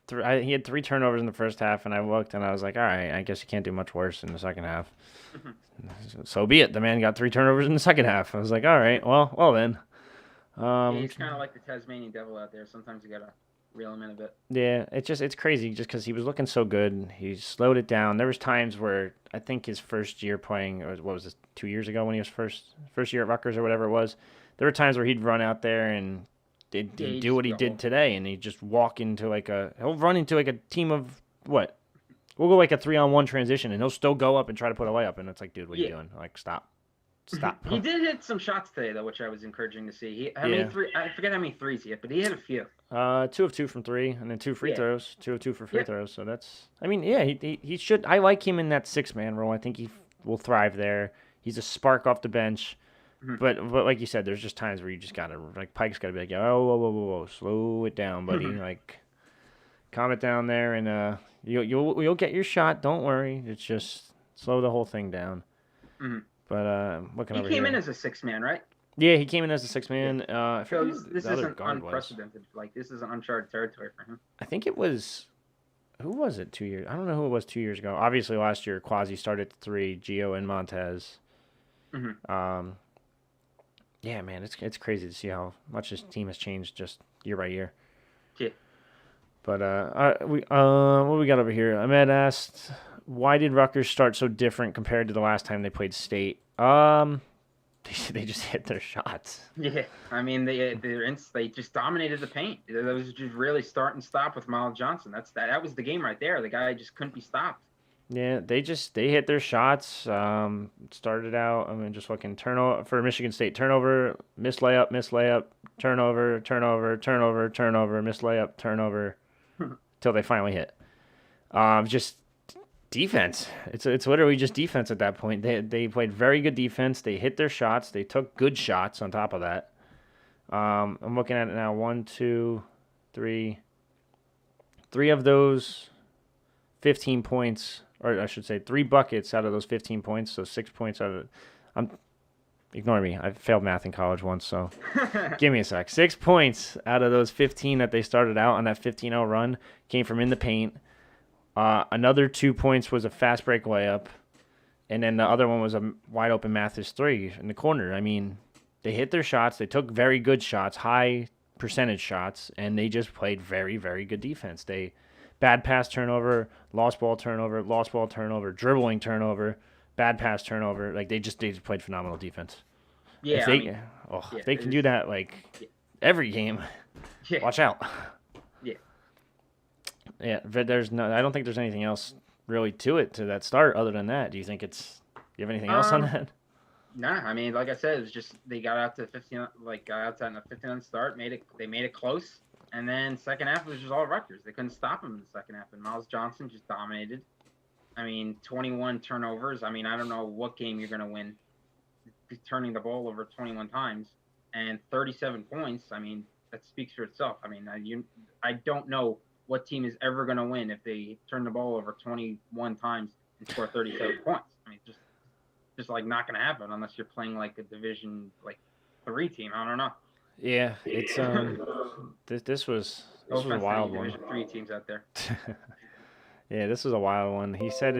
he had three turnovers in the first half, and I looked and I was like, all right, I guess you can't do much worse in the second half. So be it. The man got three turnovers in the second half. I was like, all right, well then. Yeah, Um, he's kind of like the Tasmanian devil out there. Sometimes you gotta reel him in a bit. yeah, it's crazy just because he was looking so good. He slowed it down. There was times where I think his first year playing, or what was this, 2 years ago when he was first year at Rutgers or whatever it was. There were times where he'd run out there and Yeah, he'd he do just what he did go. today, and he'd just walk into he'll run into like a team of what? We'll go like a 3-on-1 transition, and he'll still go up and try to put a layup, and it's like, dude, what are you Yeah, doing? Like, stop. he did hit some shots today though, which I was encouraging to see. How many Yeah. three? I forget how many threes he hit, but he hit a few. 2 of 2 from three, and then two free Yeah, throws. 2 of 2 for free yep. throws. So that's, I mean, yeah, he should. I like him in that 6 man role. I think he will thrive there. He's a spark off the bench, Mhm. but like you said, there's just times where you just gotta like Pike's gotta be like, oh, whoa, slow it down, buddy. Like, calm it down there, and you'll get your shot. Don't worry. It's just slow the whole thing down. Mhm. But looking He over came in here, as a 6 man, right? yeah, he came in as a six Yeah. man. I forget So who this the other isn't guard was. unprecedented. Like this is an uncharted territory for him. I think it was who was it 2 years? I don't know who it was 2 years ago. Obviously, last year Quasi started at three, Gio and Montez. Hmm. Um, yeah, man, it's crazy to see how much this team has changed just year by year. Yeah. But what we got over here? Ahmed asked, why did Rutgers start so different compared to the last time they played State? They just hit their shots. Yeah, I mean they just dominated the paint. That was just really start and stop with Miles Johnson. That was the game right there. The guy just couldn't be stopped. Yeah, they hit their shots. Started out. I mean, just looking turnover for Michigan State. Turnover, missed layup, turnover, missed layup, turnover, till they finally hit. Just defense. It's literally just defense at that point. They played very good defense. They hit their shots. They took good shots on top of that. I'm looking at it now. One, two, three of those 15 points, or I should say 3 buckets out of those 15 points, so 6 points out of I'm ignore me. I failed math in college once, so give me a sec. 6 points out of those 15 that they started out on that 15-0 run came from in the paint. Another 2 points was a fast break layup, and then the other one was a wide open Mathis three in the corner. I mean, they hit their shots. They took very good shots, high percentage shots, and they just played very, very good defense. They bad pass turnover, lost ball turnover, dribbling turnover, bad pass turnover. Like they just played phenomenal defense. If Yeah, I mean, they yeah, if they can do that like yeah, every game, yeah, watch out. yeah. Yeah, but I don't think there's anything else really to that start other than that. Do you think you have anything else on Um, that? Nah, I mean, like I said, it was just they got out to 15, like got out to a 15 start, they made it close, and then second half was just all Rutgers. They couldn't stop him in the second half, and Miles Johnson just dominated. I mean, 21 turnovers. I mean, I don't know what game you're gonna win, turning the ball over 21 times, and 37 points. I mean, that speaks for itself. I mean, I don't know what team is ever gonna win if they turn the ball over 21 times and score 37 points. I mean, just like not going to happen unless you're playing like a division like 3 team. I don't know. Yeah, it's this was No a offense to any wild one. division 3 teams out there. Yeah, this was a wild one. He said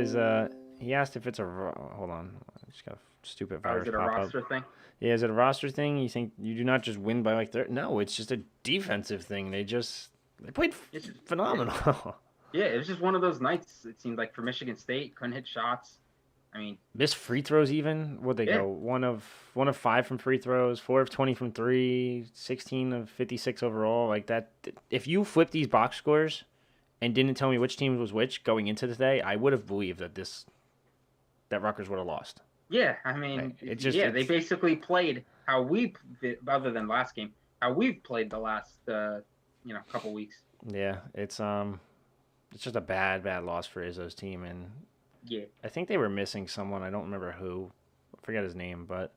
he asked if it's a hold on, I just got a stupid Oh, virus is it a pop up. roster thing? Yeah, is it a roster thing? You think you do not just win by like no, it's just a defensive thing. They played phenomenal. Yeah, it was just one of those nights. It seemed like for Michigan State, couldn't hit shots. I mean, missed free throws even. What'd they go? 1 of 5 from free throws, 4 of 20 from 3, 16 of 56 overall. Like that. If you flip these box scores and didn't tell me which team was which going into today, I would have believed that Rutgers would have lost. Yeah, I mean, they basically played how other than last game, how we've played the last couple weeks. Yeah, it's just a bad loss for Izzo's team, and yeah, I think they were missing someone. I don't remember who. I forget his name, but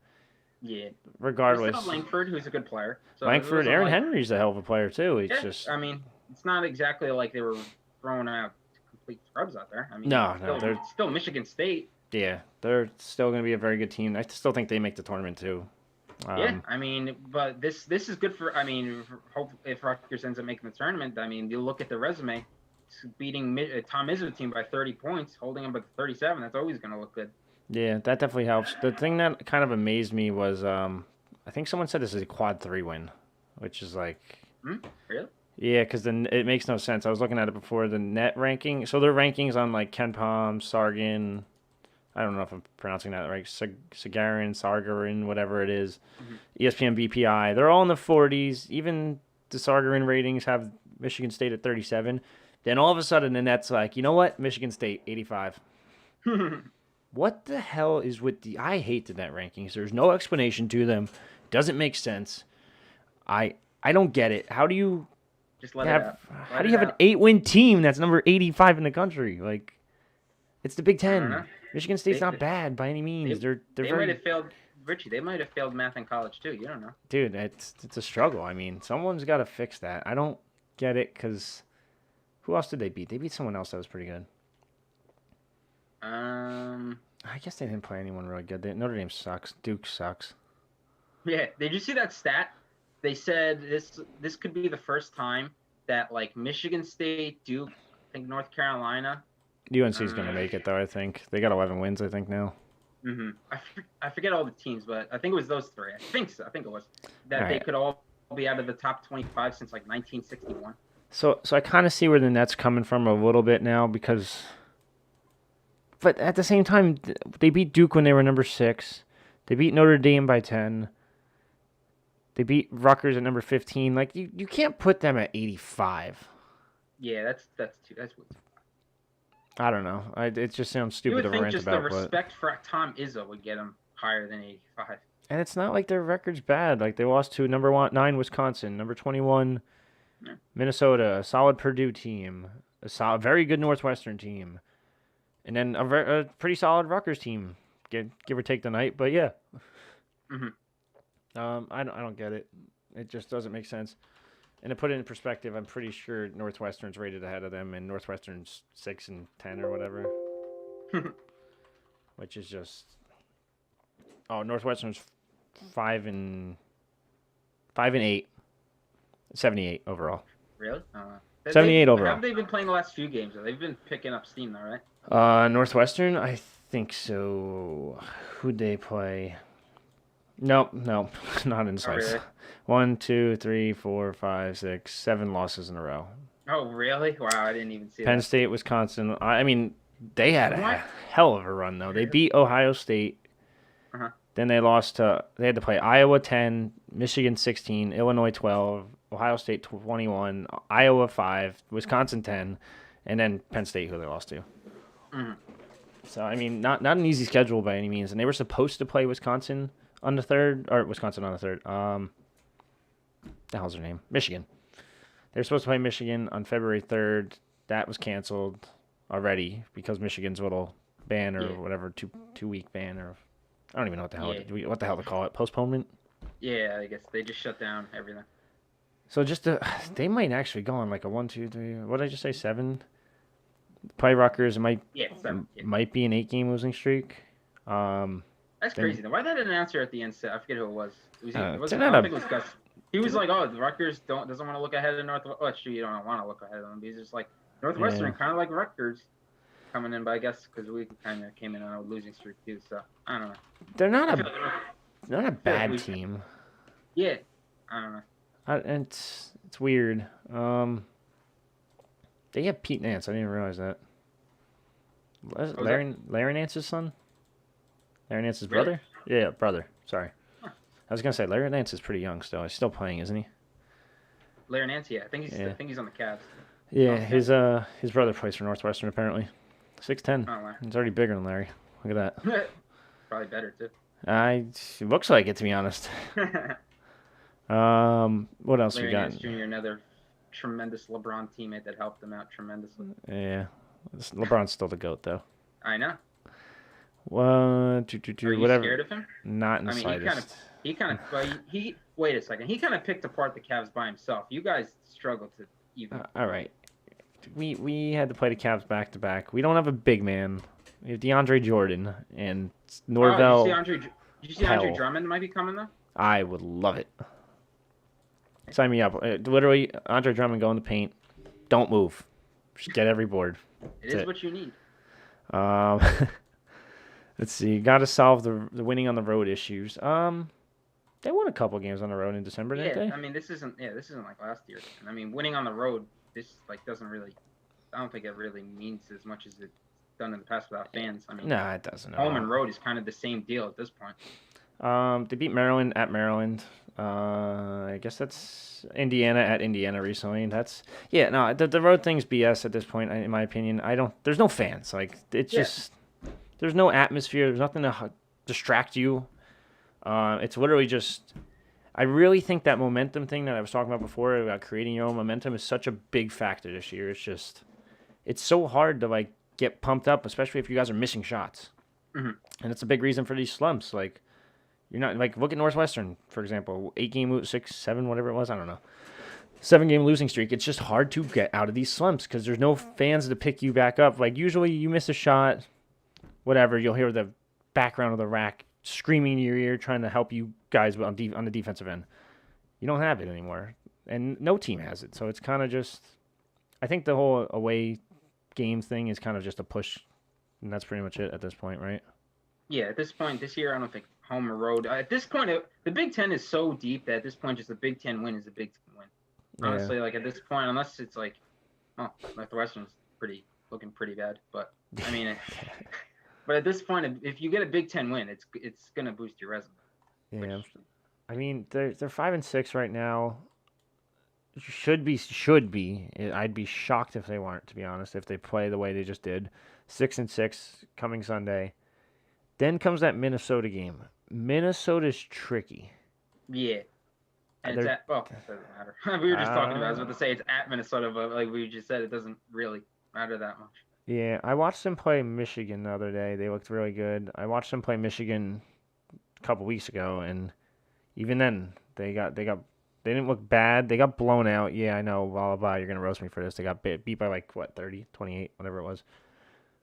yeah. Regardless, Langford, who's a good player. So Langford, Aaron Henry's a hell of a player too. It's just, I mean, it's not exactly like they were throwing out complete scrubs out there. I mean, they're still Michigan State. Yeah, they're still going to be a very good team. I still think they make the tournament too. Yeah, I mean, but this is good for. I mean, hope if Rutgers ends up making the tournament. I mean, you look at the resume, beating Tom Izzo team by 30 points, holding them by 37. That's always going to look good. Yeah, that definitely helps. The thing that kind of amazed me was, I think someone said this is a quad 3 win, which is like, really? Yeah, because then it makes no sense. I was looking at it before the net ranking. So their rankings on like Ken Palm, Sargin. I don't know if I'm pronouncing that right. Sargarin, whatever it is. ESPN BPI. They're all in the 40s. Even the Sargarin ratings have Michigan State at 37. Then all of a sudden, the net's like, you know what? Michigan State, 85. What the hell is with I hate the net rankings. There's no explanation to them. Doesn't make sense. I don't get it. How do you just let it out? How do you have an 8-win team that's number 85 in the country? Like, it's the Big Ten. Michigan State's not bad by any means. They might have failed, Richie. They might have failed math in college too. You don't know, dude. It's a struggle. I mean, someone's got to fix that. I don't get it because who else did they beat? They beat someone else that was pretty good. I guess they didn't play anyone really good. Notre Dame sucks. Duke sucks. Yeah. Did you see that stat? They said this could be the first time that like Michigan State, Duke, I think North Carolina. UNC's going to make it, though, I think. They got 11 wins, I think, now. I forget all the teams, but I think it was those 3. I think so. I think it was. That they could all be out of the top 25 since, like, 1961. So I kind of see where the net's coming from a little bit now because... But at the same time, they beat Duke when they were number 6. They beat Notre Dame by 10. They beat Rutgers at number 15. Like, you can't put them at 85. Yeah, that's what. I don't know. It just sounds stupid to rant about. You would think just the respect for Tom Izzo would get him higher than 85. And it's not like their record's bad. Like, they lost to number 9 Wisconsin, number 21 Minnesota, a solid Purdue team, a very good Northwestern team, and then a pretty solid Rutgers team, give or take the night. But yeah, I don't get it. It just doesn't make sense. And to put it in perspective, I'm pretty sure Northwestern's rated ahead of them, and Northwestern's 6 and 10 or whatever, which is just. Oh, Northwestern's 5 and 8, 78 overall. Really? 78 overall. How have they been playing the last few games? They've been picking up steam, though, right? Northwestern, I think so. Who'd they play? Nope, not in sight. Really? 1, 2, 3, 4, 5, 6, 7 losses in a row. Oh, really? Wow, I didn't even see that. Penn State, Wisconsin. I mean, they had a hell of a run, though. They beat Ohio State. Then they had to play Iowa 10, Michigan 16, Illinois 12, Ohio State 21, Iowa 5, Wisconsin 10, and then Penn State, who they lost to. So, I mean, not an easy schedule by any means. And they were supposed to play Wisconsin on the 3rd. The hell's their name? Michigan. They were supposed to play Michigan on February 3rd. That was canceled already because Michigan's little ban or whatever, 2-week ban or I don't even know what the hell to call it. Postponement? Yeah, I guess they just shut down everything. So they might actually go on like a 1, 2, 3. What did I just say? 7. Play Rutgers. It might be an 8-game losing streak. That's crazy. Why that announcer at the end said? I forget who it was. I don't think it was Gus. He was like, "Oh, the Rutgers doesn't want to look ahead of Northwestern. You don't want to look ahead of them." He's just like Northwestern, kind of like Rutgers. coming in, but I guess because we kind of came in on a losing streak too. So I don't know. They're I not feel a like they're not a I feel like bad we, team. yeah, I don't know. And it's weird. They have Pete Nance. I didn't realize that. Was it What was that? Larry Nance's son? Larry Nance's Really? brother? Yeah, brother. Sorry. Huh. I was gonna say Larry Nance is pretty young still. He's still playing, isn't he? Larry Nance, yeah. I Yeah. think he's on the Cavs. Still Yeah, on the Cavs? his brother plays for Northwestern apparently. 6'10". Oh, He's already bigger than Larry. Look at wow. Probably better too. that. It looks like it to be honest. What else we Larry got? Nance Jr., another tremendous LeBron teammate that helped him out tremendously. Yeah, LeBron's still the goat though. I know. One, two, Are you whatever. scared of him? Not in the I mean, slightest. he wait a second. He kind of picked apart the Cavs by himself. You guys struggled to even. All right. We had to play the Cavs back to back. We don't have a big man. We have DeAndre Jordan and Norvell. Did you see Andre Drummond might be coming though? I would love it. Sign me up. Literally, Andre Drummond go in the paint. Don't move. Just get every board. It is what you need. Um, let's see. Got to solve the winning on the road issues. They won a couple games on the road in December, didn't they? I mean, this isn't like last year. And I mean, winning on the road, this doesn't really. I don't think it really means as much as it's done in the past without fans. I mean, Nah, it doesn't. Home and road is kind of the same deal at this point. They beat Maryland at Maryland. I guess that's Indiana at Indiana recently. The road thing's BS at this point, in my opinion. There's no fans. Like it's just there's no atmosphere. There's nothing to distract you. It's literally just. I really think that momentum thing that I was talking about before about creating your own momentum is such a big factor this year. It's so hard to like get pumped up, especially if you guys are missing shots. Mm-hmm. And it's a big reason for these slumps. Like, you're not like look at Northwestern, for example, 8-game, 6, 7, whatever it was, I don't know, 7-game losing streak. It's just hard to get out of these slumps because there's no fans to pick you back up. Like usually, you miss a shot, whatever, you'll hear the background of the rack screaming in your ear, trying to help you guys on the defensive end. You don't have it anymore, and no team has it. So it's kind of just, I think the whole away game thing is kind of just a push, and that's pretty much it at this point, right? Yeah, at this point, this year, I don't think home or road. At this point, the Big Ten is so deep that at this point, just a Big Ten win is a Big Ten win. Honestly, like at this point, unless it's like, Northwestern's looking pretty bad. But I mean, but at this point, if you get a Big Ten win, it's gonna boost your resume. Yeah, I mean they're 5-6 right now. Should be. I'd be shocked if they weren't, to be honest. If they play the way they just did, 6-6 coming Sunday. Then comes that Minnesota game. Minnesota's tricky. Yeah. And it doesn't matter. We were just talking about it. I was about to say it's at Minnesota, but like we just said, it doesn't really matter that much. Yeah, I watched them play Michigan the other day. They looked really good. I watched them play Michigan a couple weeks ago, and even then, they didn't look bad. They got blown out. Yeah, I know, blah, blah, blah. You're going to roast me for this. They got beat by 30, 28, whatever it was.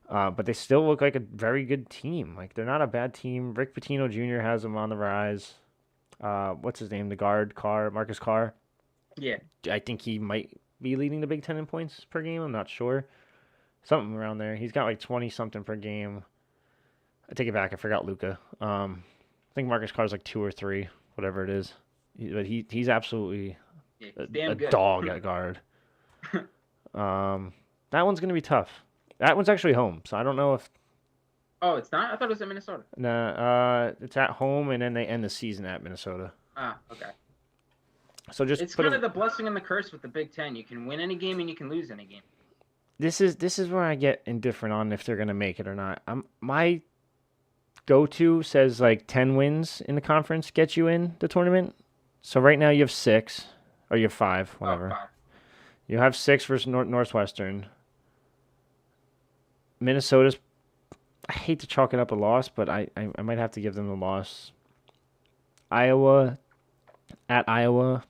But they still look like a very good team. Like, they're not a bad team. Rick Pitino Jr. has them on the rise. What's his name? The guard, Marcus Carr. Yeah. I think he might be leading the Big Ten in points per game. I'm not sure. Something around there. He's got 20-something per game. I take it back. I forgot Luca. I think Marcus Carr's 2 or 3, whatever it is. But he's absolutely a dog at guard. That one's going to be tough. That one's actually home, so I don't know if... Oh, it's not? I thought it was at Minnesota. Nah, it's at home, and then they end the season at Minnesota. Ah, okay. So it's kind of the blessing and the curse with the Big Ten. You can win any game and you can lose any game. This is where I get indifferent on if they're going to make it or not. My go-to says 10 wins in the conference get you in the tournament. So right now you have 6, or you have 5, whatever. 5. You have 6 versus Northwestern. Minnesota's, I hate to chalk it up a loss, but I might have to give them the loss. Iowa, at Iowa,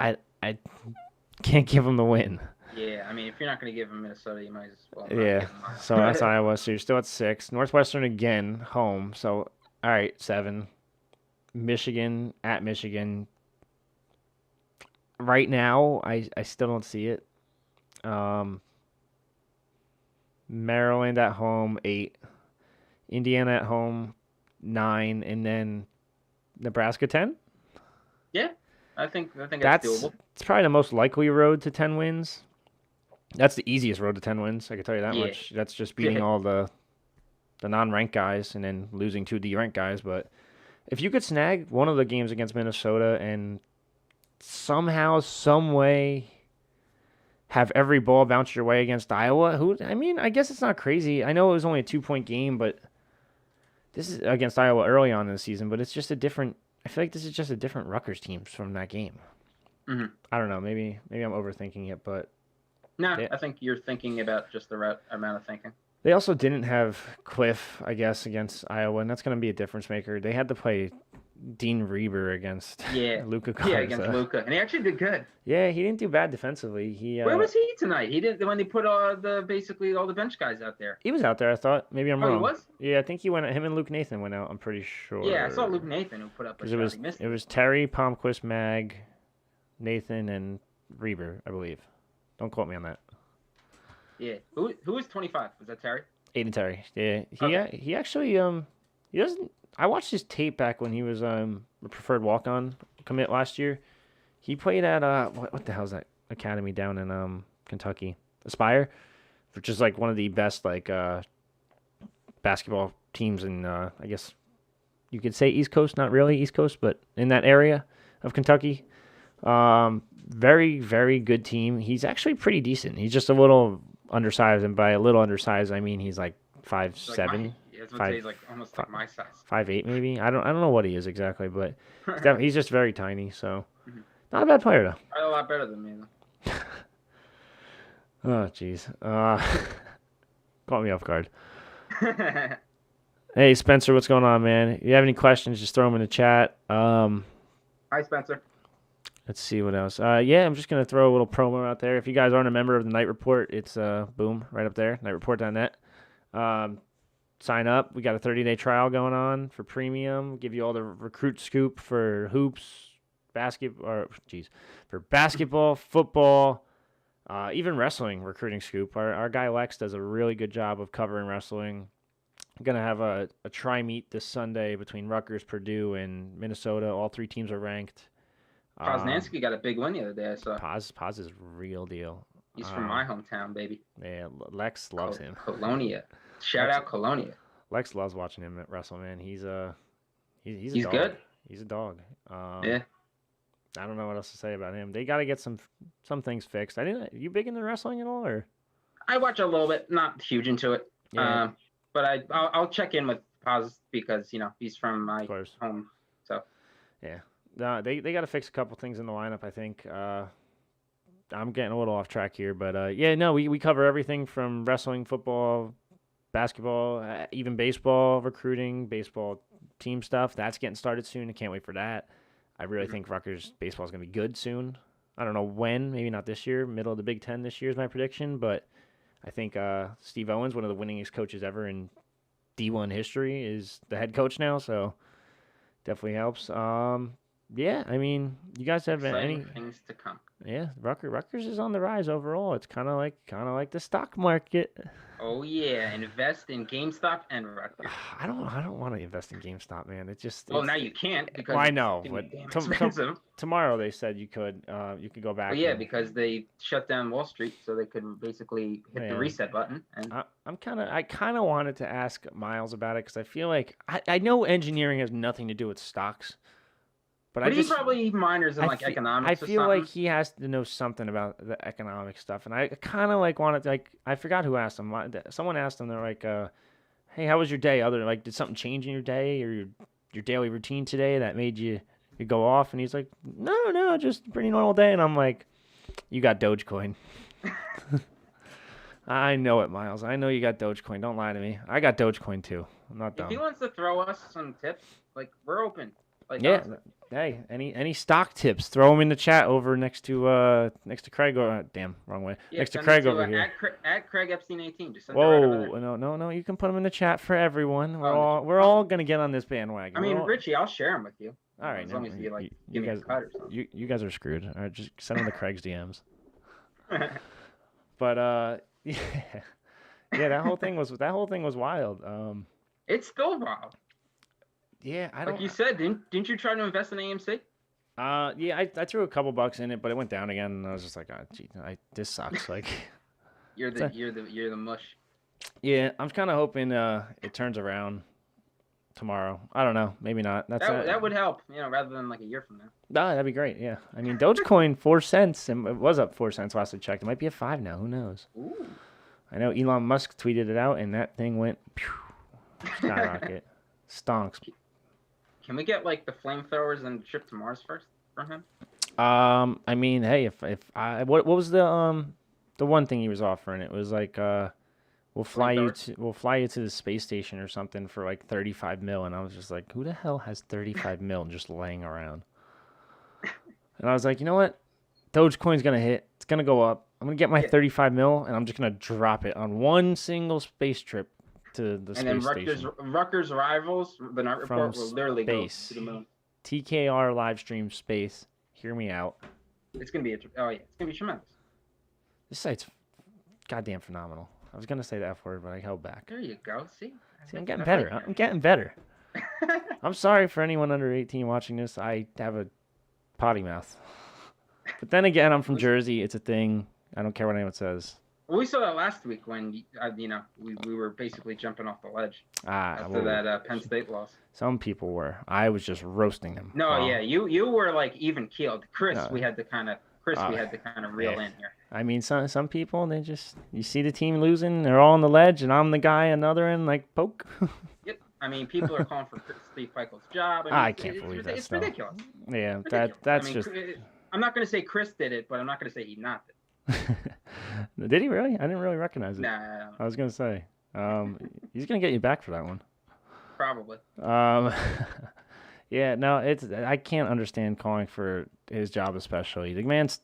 I can't give them the win. Yeah, I mean, if you're not going to give them Minnesota, you might as well. Yeah, so that's Iowa. So you're still at 6. Northwestern again, home. So, all right, 7. Michigan, at Michigan. Right now, I still don't see it. Maryland at home 8, Indiana at home 9, and then Nebraska 10. Yeah, I think that's doable. It's probably the most likely road to 10 wins. That's the easiest road to 10 wins. I can tell you that Yeah. much. That's just beating all the non-ranked guys and then losing 2 D-ranked guys. But if you could snag one of the games against Minnesota and somehow, some way, have every ball bounce your way against Iowa, I guess it's not crazy. I know it was only a 2-point game, but this is against Iowa early on in the season. But it's just a different. I feel like this is just a different Rutgers team from that game. Mm-hmm. I don't know. Maybe I'm overthinking it, but no, I think you're thinking about just the right amount of thinking. They also didn't have Cliff, I guess, against Iowa, and that's going to be a difference maker. They had to play Dean Reber against Luka Garza. Yeah, against Luka, and he actually did good. Yeah, he didn't do bad defensively. Where was he tonight? He didn't when they put basically all the bench guys out there. He was out there, I thought. Maybe I'm wrong. He was? Yeah, I think he went. Him and Luke Nathan went out. I'm pretty sure. Yeah, I saw Luke Nathan who put up a shot. It was Terry, Palmquist, Mag, Nathan, and Reber, I believe. Don't quote me on that. Yeah, who was 25? Was that Terry? Aiden Terry. Yeah, he actually he doesn't. I watched his tape back when he was a preferred walk-on commit last year. He played at what the hell is that academy down in Kentucky? Aspire, which is like one of the best like basketball teams in I guess you could say East Coast, not really East Coast, but in that area of Kentucky. Very, very good team. He's actually pretty decent. He's just a little undersized, and by a little undersized, I mean he's like 5'7". He's like almost like my size. 5'8" maybe. I don't know what he is exactly, but he's just very tiny. So not a bad player though. Probably a lot better than me though. Oh jeez. Caught me off guard. Hey Spencer, what's going on, man? If you have any questions, just throw them in the chat. Hi Spencer. Let's see what else. Yeah, I'm just going to throw a little promo out there. If you guys aren't a member of the Night Report, it's boom, right up there, nightreport.net. Sign up. We got a 30-day trial going on for premium. Give you all the recruit scoop for hoops, for basketball, football, even wrestling recruiting scoop. Our guy Lex does a really good job of covering wrestling. I'm going to have a tri-meet this Sunday between Rutgers, Purdue, and Minnesota. All 3 teams are ranked. Poznansky got a big win the other day, I saw. Paz is real deal. He's from my hometown, baby. Yeah, Lex loves him. Colonia. Shout out Colonia. Lex loves watching him wrestle, man. He's a dog. Good. He's a dog. Yeah. I don't know what else to say about him. They got to get some things fixed. You big into wrestling at all, or? I watch a little bit, not huge into it. Yeah. But I'll check in with Paz because he's from my home. So. Yeah. No, they got to fix a couple things in the lineup, I think. I'm getting a little off track here, but we cover everything from wrestling, football, basketball, even baseball, recruiting, baseball team stuff. That's getting started soon. I can't wait for that. I really think Rutgers baseball is going to be good soon. I don't know when, maybe not this year. Middle of the Big Ten this year is my prediction, but I think Steve Owens, one of the winningest coaches ever in D1 history, is the head coach now, so definitely helps. Yeah, I mean, you guys have any things to come? Yeah, Rutgers is on the rise overall. It's kind of like the stock market. Oh yeah, invest in GameStop and Rutgers. I don't want to invest in GameStop, man. Now you can't because I know, but expensive. Tomorrow they said you could go back. Well, yeah, because they shut down Wall Street, so they could basically hit the reset button. And I kind of wanted to ask Miles about it because I feel like I know engineering has nothing to do with stocks. But he probably minors in economics. I feel like he has to know something about the economic stuff, and I kind of wanted to, I forgot who asked him. Someone asked him. They're like, "Hey, how was your day? Did something change in your day or your daily routine today that made you go off?" And he's like, "No, just a pretty normal day." And I'm like, "You got Dogecoin." I know it, Miles. I know you got Dogecoin. Don't lie to me. I got Dogecoin too. I'm not dumb. If he wants to throw us some tips, we're open. Honestly. Hey, any stock tips? Throw them in the chat over next to Craig. Damn, wrong way. Yeah, next to Craig over here. At Craig Epstein 18. Just send no. You can put them in the chat for everyone. We're all gonna get on this bandwagon. I mean, Richie, I'll share them with you. All right, as long as you give me a cut or something. You guys are screwed. All right, just send them to Craig's DMs. But Yeah, that whole thing was wild. It's still wild. Yeah, I Like don't. you said, didn't you try to invest in AMC? Yeah, I threw a couple bucks in it, but it went down again, and I was just like, gee, this sucks. Like, You're it's the a- you're the you're the mush. yeah, I'm kind of hoping it turns around tomorrow. I don't know, maybe not. That's That would help, rather than like a year from now. that'd be great. Yeah, I mean, Dogecoin 4 cents, and it was up 4 cents last I checked. It might be at 5 now. Who knows? Ooh. I know Elon Musk tweeted it out, and that thing went pew, skyrocket, stonks. Can we get like the flamethrowers and trip to Mars first from him? I mean, hey, if I what was the one thing he was offering? It was like Flamethrowers? we'll fly you to the space station or something for like 35 mil, and I was just like, who the hell has 35 mil just laying around? And I was like, you know what? Dogecoin's gonna hit. It's gonna go up. I'm gonna get my Yeah. 35 mil, and I'm just gonna drop it on one single space trip to the And then space station. Rutgers rivals, the night From report will literally go space. to the moon. TKR live stream space. Hear me out. It's gonna be it's gonna be tremendous. This site's goddamn phenomenal. I was gonna say the F word, but I held back. There you go. See, See, I'm getting better. I'm getting better. I'm sorry for anyone under 18 watching this. I have a potty mouth. But then again, I'm from Jersey. It's a thing. I don't care what anyone says. Well, we saw that last week when we were basically jumping off the ledge after that Penn State loss. Some people were. I was just roasting them. No, yeah, you were like even keeled. Chris, No. we had to kind of reel in here. I mean, some people, they just, you see the team losing, they're all on the ledge, and I'm the guy another end, like, poke. Yep. I mean, people are calling for Steve Feichel's job. I can't believe that It's stuff. ridiculous. Yeah, Ridiculous. that's I mean, just. I'm not going to say Chris did it, but I'm not going to say he not did. Did he really? I didn't really recognize it. Nah, I was gonna say, he's gonna get you back for that one. probably. Yeah, no, I can't understand calling for his job, especially the man's.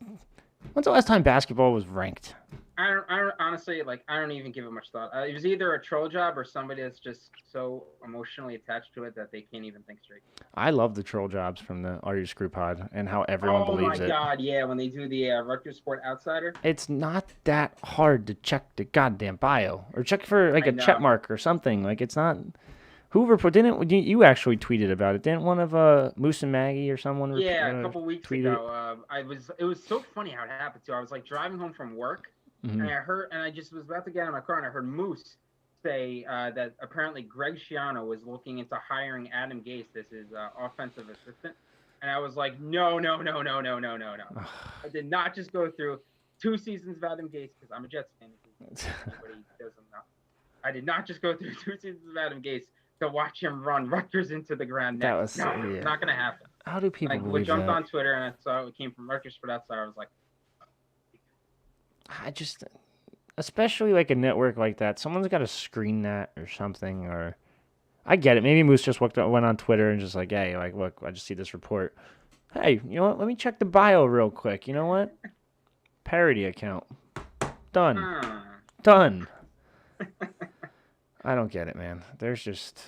When's the last time basketball was ranked? I don't honestly, like, I don't even give it much thought. It was either a troll job or somebody that's just so emotionally attached to it that they can't even think straight. I love the troll jobs from the Are You Screw Pod and how everyone believes it. Oh my God, yeah, when they do the Rutgers Sport Outsider. It's not that hard to check the goddamn bio or check for like a check mark or something. Like, it's not. Hoover didn't you actually tweeted about it? Didn't one of Moose and Maggie or someone? Yeah, a couple weeks ago. It was so funny how it happened too. I was like driving home from work, and I just was about to get in my car, and I heard Moose say that apparently Greg Schiano was looking into hiring Adam Gase as his offensive assistant, and I was like, no. I did not just go through 2 seasons of Adam Gase because I'm a Jets fan. Anybody doesn't know. I did not just go through 2 seasons of Adam Gase to watch him run Rutgers into the ground. That was not going to happen. How do people believe jumped that? on Twitter and I saw it came from Rutgers Sport Outsider. I was like, I just, especially like a network like that, someone's got to screen that or something. Or I get it. Maybe Moose just went on Twitter and just like, hey, like, look, I just see this report. Hey, you know what? Let me check the bio real quick. You know what? Parody account. Done. Done. I don't get it, man. There's just,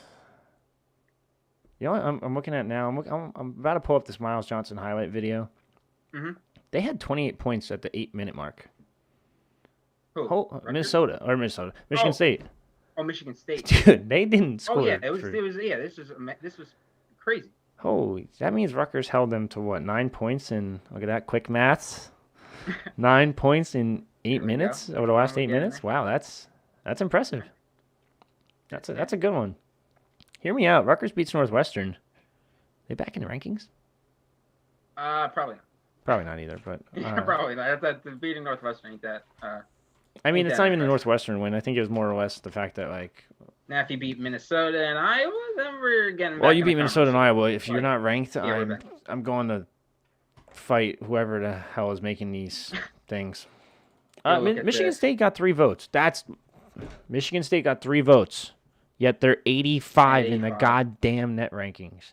you know what I'm looking at now? I'm about to pull up this Miles Johnson highlight video. Mm-hmm. They had 28 points at the 8-minute mark. Who? Michigan State. Oh, Michigan State. Dude, they didn't score. Oh yeah, this was crazy. Holy, that means Rutgers held them to what, 9 points in, look at that, quick maths. 9 points in 8 minutes over the last 8 minutes. Wow, that's impressive. That's a good one. Hear me out. Rutgers beats Northwestern. They back in the rankings? Probably not. Probably not either, but probably not. That beating Northwestern ain't that. I mean, it's not even the Northwestern win. I think it was more or less the fact that, like, now if you beat Minnesota and Iowa, then we're getting. Well, you beat Minnesota and Iowa. If you're not ranked, I'm going to fight whoever the hell is making these things. Michigan State got 3 votes. Michigan State got 3 votes. Yet they're 85 in the goddamn net rankings.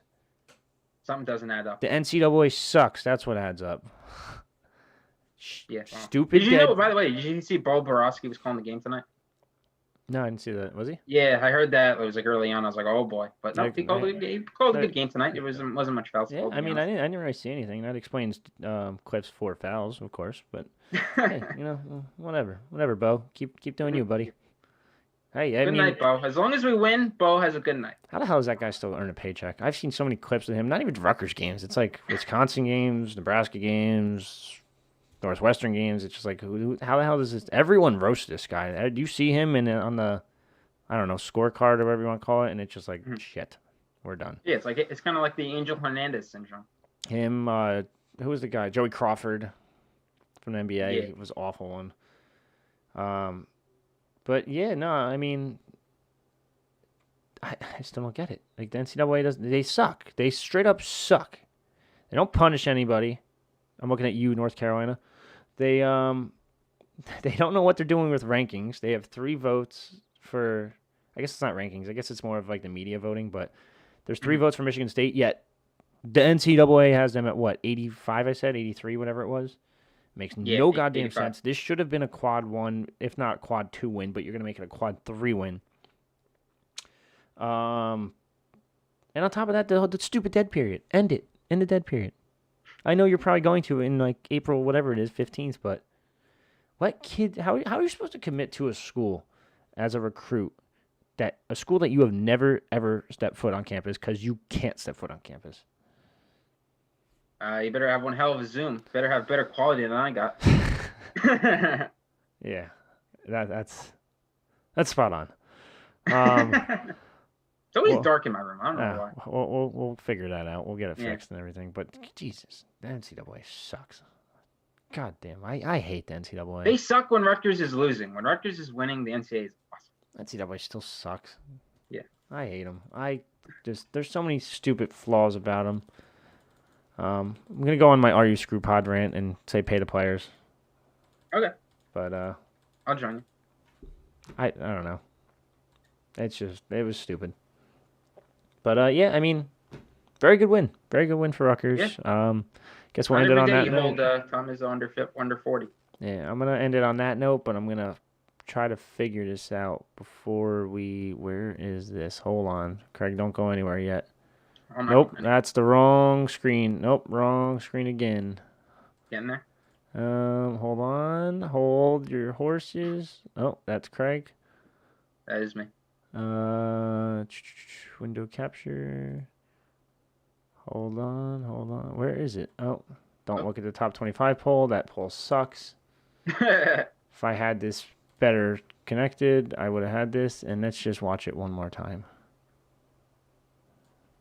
Something doesn't add up. The NCAA sucks. That's what adds up. Yeah. Stupid. Did you know, by the way, did you see Bo Borowski was calling the game tonight? No, I didn't see that. Was he? Yeah, I heard that. It was like early on. I was like, oh boy. But no, he called a good game tonight. It wasn't much foul. Yeah, I mean, I didn't really see anything. That explains Cliff's 4 fouls, of course. But hey, whatever, Bo. Keep doing you, buddy. Hey, I Good mean, night, Bo. As long as we win, Bo has a good night. how the hell does that guy still earn a paycheck? I've seen so many clips of him, not even Rutgers games. It's like Wisconsin games, Nebraska games, Northwestern games. It's just like, how the hell does this? Everyone roasts this guy. Do you see him on the, I don't know, scorecard or whatever you want to call it? And it's just like, shit, we're done. Yeah, it's kind of like the Angel Hernandez syndrome. Him, who was the guy? Joey Crawford from the NBA. Yeah. He was an awful one. But yeah, no, I mean, I still don't get it. Like the NCAA doesn't. They suck. They straight up suck. They don't punish anybody. I'm looking at you, North Carolina. They they don't know what they're doing with rankings. They have 3 votes for. I guess it's not rankings. I guess it's more of like the media voting. But there's 3 votes for Michigan State. Yet the NCAA has them at what 85? I said 83, whatever it was. Makes no goddamn 85. sense. This should have been a quad 1, if not quad 2 win. But you're gonna make it a quad 3 win. And on top of that, the stupid dead period. End it. End the dead period. I know you're probably going to in like April, whatever it is, 15th, but what kid? How are you supposed to commit to a school as a recruit a school that you have never ever stepped foot on campus because you can't step foot on campus? You better have one hell of a Zoom. Better have better quality than I got. Yeah, that's spot on. It's always dark in my room. I don't know why. We'll figure that out. We'll get it fixed and everything. But Jesus, the NCAA sucks. God damn, I hate the NCAA. They suck when Rutgers is losing. When Rutgers is winning, the NCAA is awesome. NCAA still sucks. Yeah. I hate them. There's so many stupid flaws about them. I'm gonna go on my "Are You Screw" pod rant and say pay the players. Okay. But I'll join you. I don't know. It was stupid. But yeah, I mean, very good win. Very good win for Rutgers. Yeah. Guess we'll end it on that you note. hold Tom is under 40. Yeah, I'm gonna end it on that note, but I'm gonna try to figure this out before we. Where is this? Hold on, Craig. Don't go anywhere yet. Nope, that's the wrong screen. Nope, wrong screen again. Getting there. Hold on. Hold your horses. Oh, that's Craig. That is me. Window capture. Hold on. Where is it? Oh, don't look at the top 25 poll. That poll sucks. If I had this better connected, I would have had this. And let's just watch it one more time.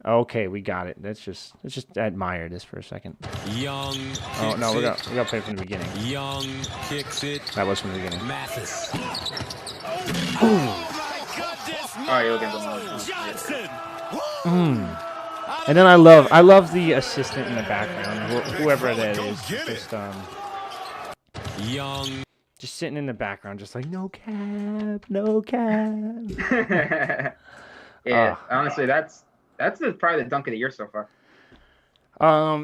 Okay, we got it. Let's just admire this for a second. Young. Oh no, we got to play from the beginning. Young kicks it. That was from the beginning. Mathis. Oh, you're looking at And then I love the assistant in the background, whoever that is, just Young. just sitting in the background, just like no cap. Yeah, honestly, that's probably the dunk of the year so far.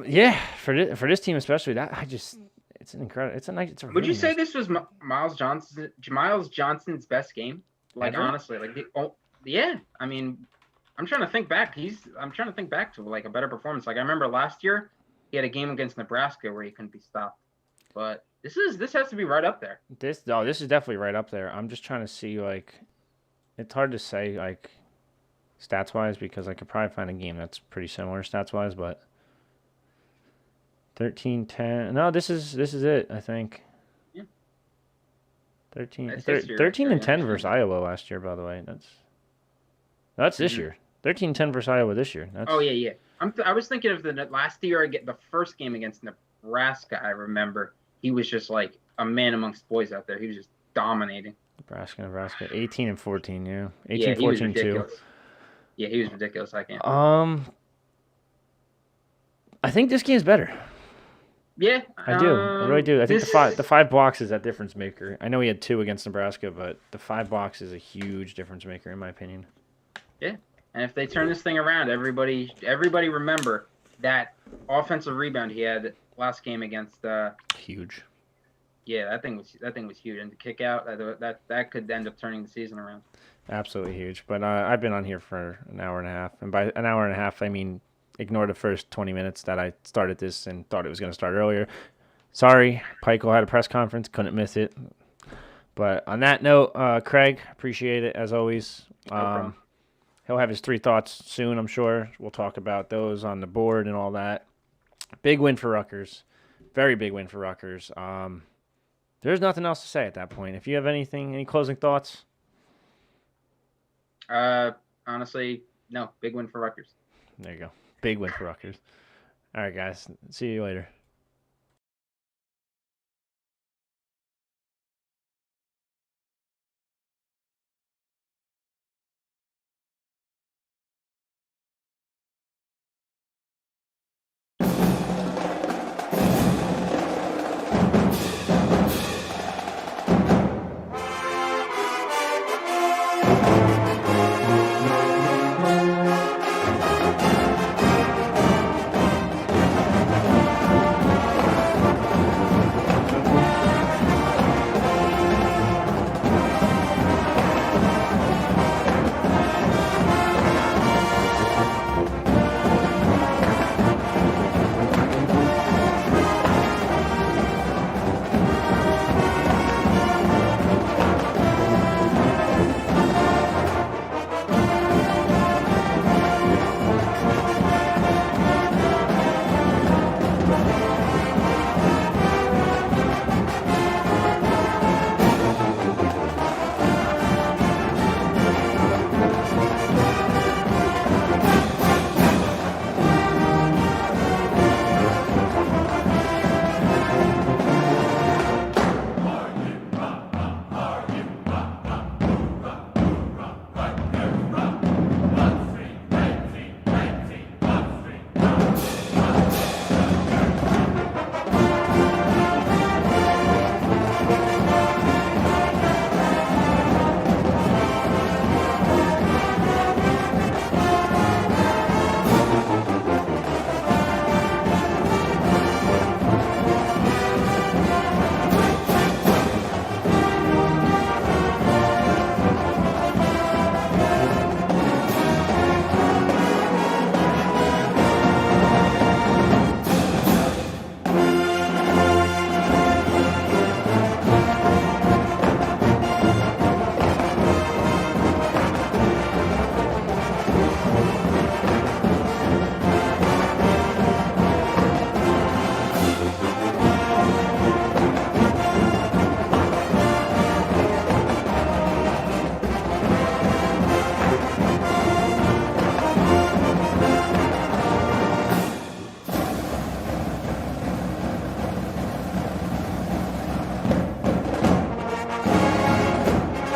Yeah, for this team especially, it's an incredible. It's a nice. Would you say this was Miles Johnson's best game? Like Ever? honestly, yeah. I mean, I'm trying to think back. I'm trying to think back to like a better performance. Like I remember last year, he had a game against Nebraska where he couldn't be stopped. But this has to be right up there. This is definitely right up there. I'm just trying to see like, it's hard to say like, stats wise because I could probably find a game that's pretty similar stats wise, but 13-10. No, this is it. I think. Yeah. 13 That's and 10 versus Iowa last year. By the way, that's this year. 13-10 versus Iowa this year. Oh yeah. I was thinking of the last year. The first game against Nebraska. I remember he was just like a man amongst boys out there. He was just dominating. Nebraska, 18 and 14. Yeah, 18, Yeah, 14, 2. Yeah, he was ridiculous. I can't. I think this game's better. Yeah, I do. I really do. I think the five blocks is that difference maker. I know he had 2 against Nebraska, but the 5 blocks is a huge difference maker in my opinion. Yeah, and if they turn this thing around, everybody remember that offensive rebound he had last game against. Huge. Yeah, that thing was huge, and the kick out that could end up turning the season around. Absolutely huge. But I've been on here for an hour and a half, and by an hour and a half, I mean ignore the first 20 minutes that I started this and thought it was going to start earlier. Sorry, Pikel had a press conference, couldn't miss it. But on that note, Craig, appreciate it as always. problem. He'll have his 3 thoughts soon, I'm sure. We'll talk about those on the board and all that. Big win for Rutgers. Very big win for Rutgers. There's nothing else to say at that point. If you have anything, any closing thoughts? Honestly, no. Big win for Rutgers. There you go. Big win for Rutgers. All right, guys. See you later.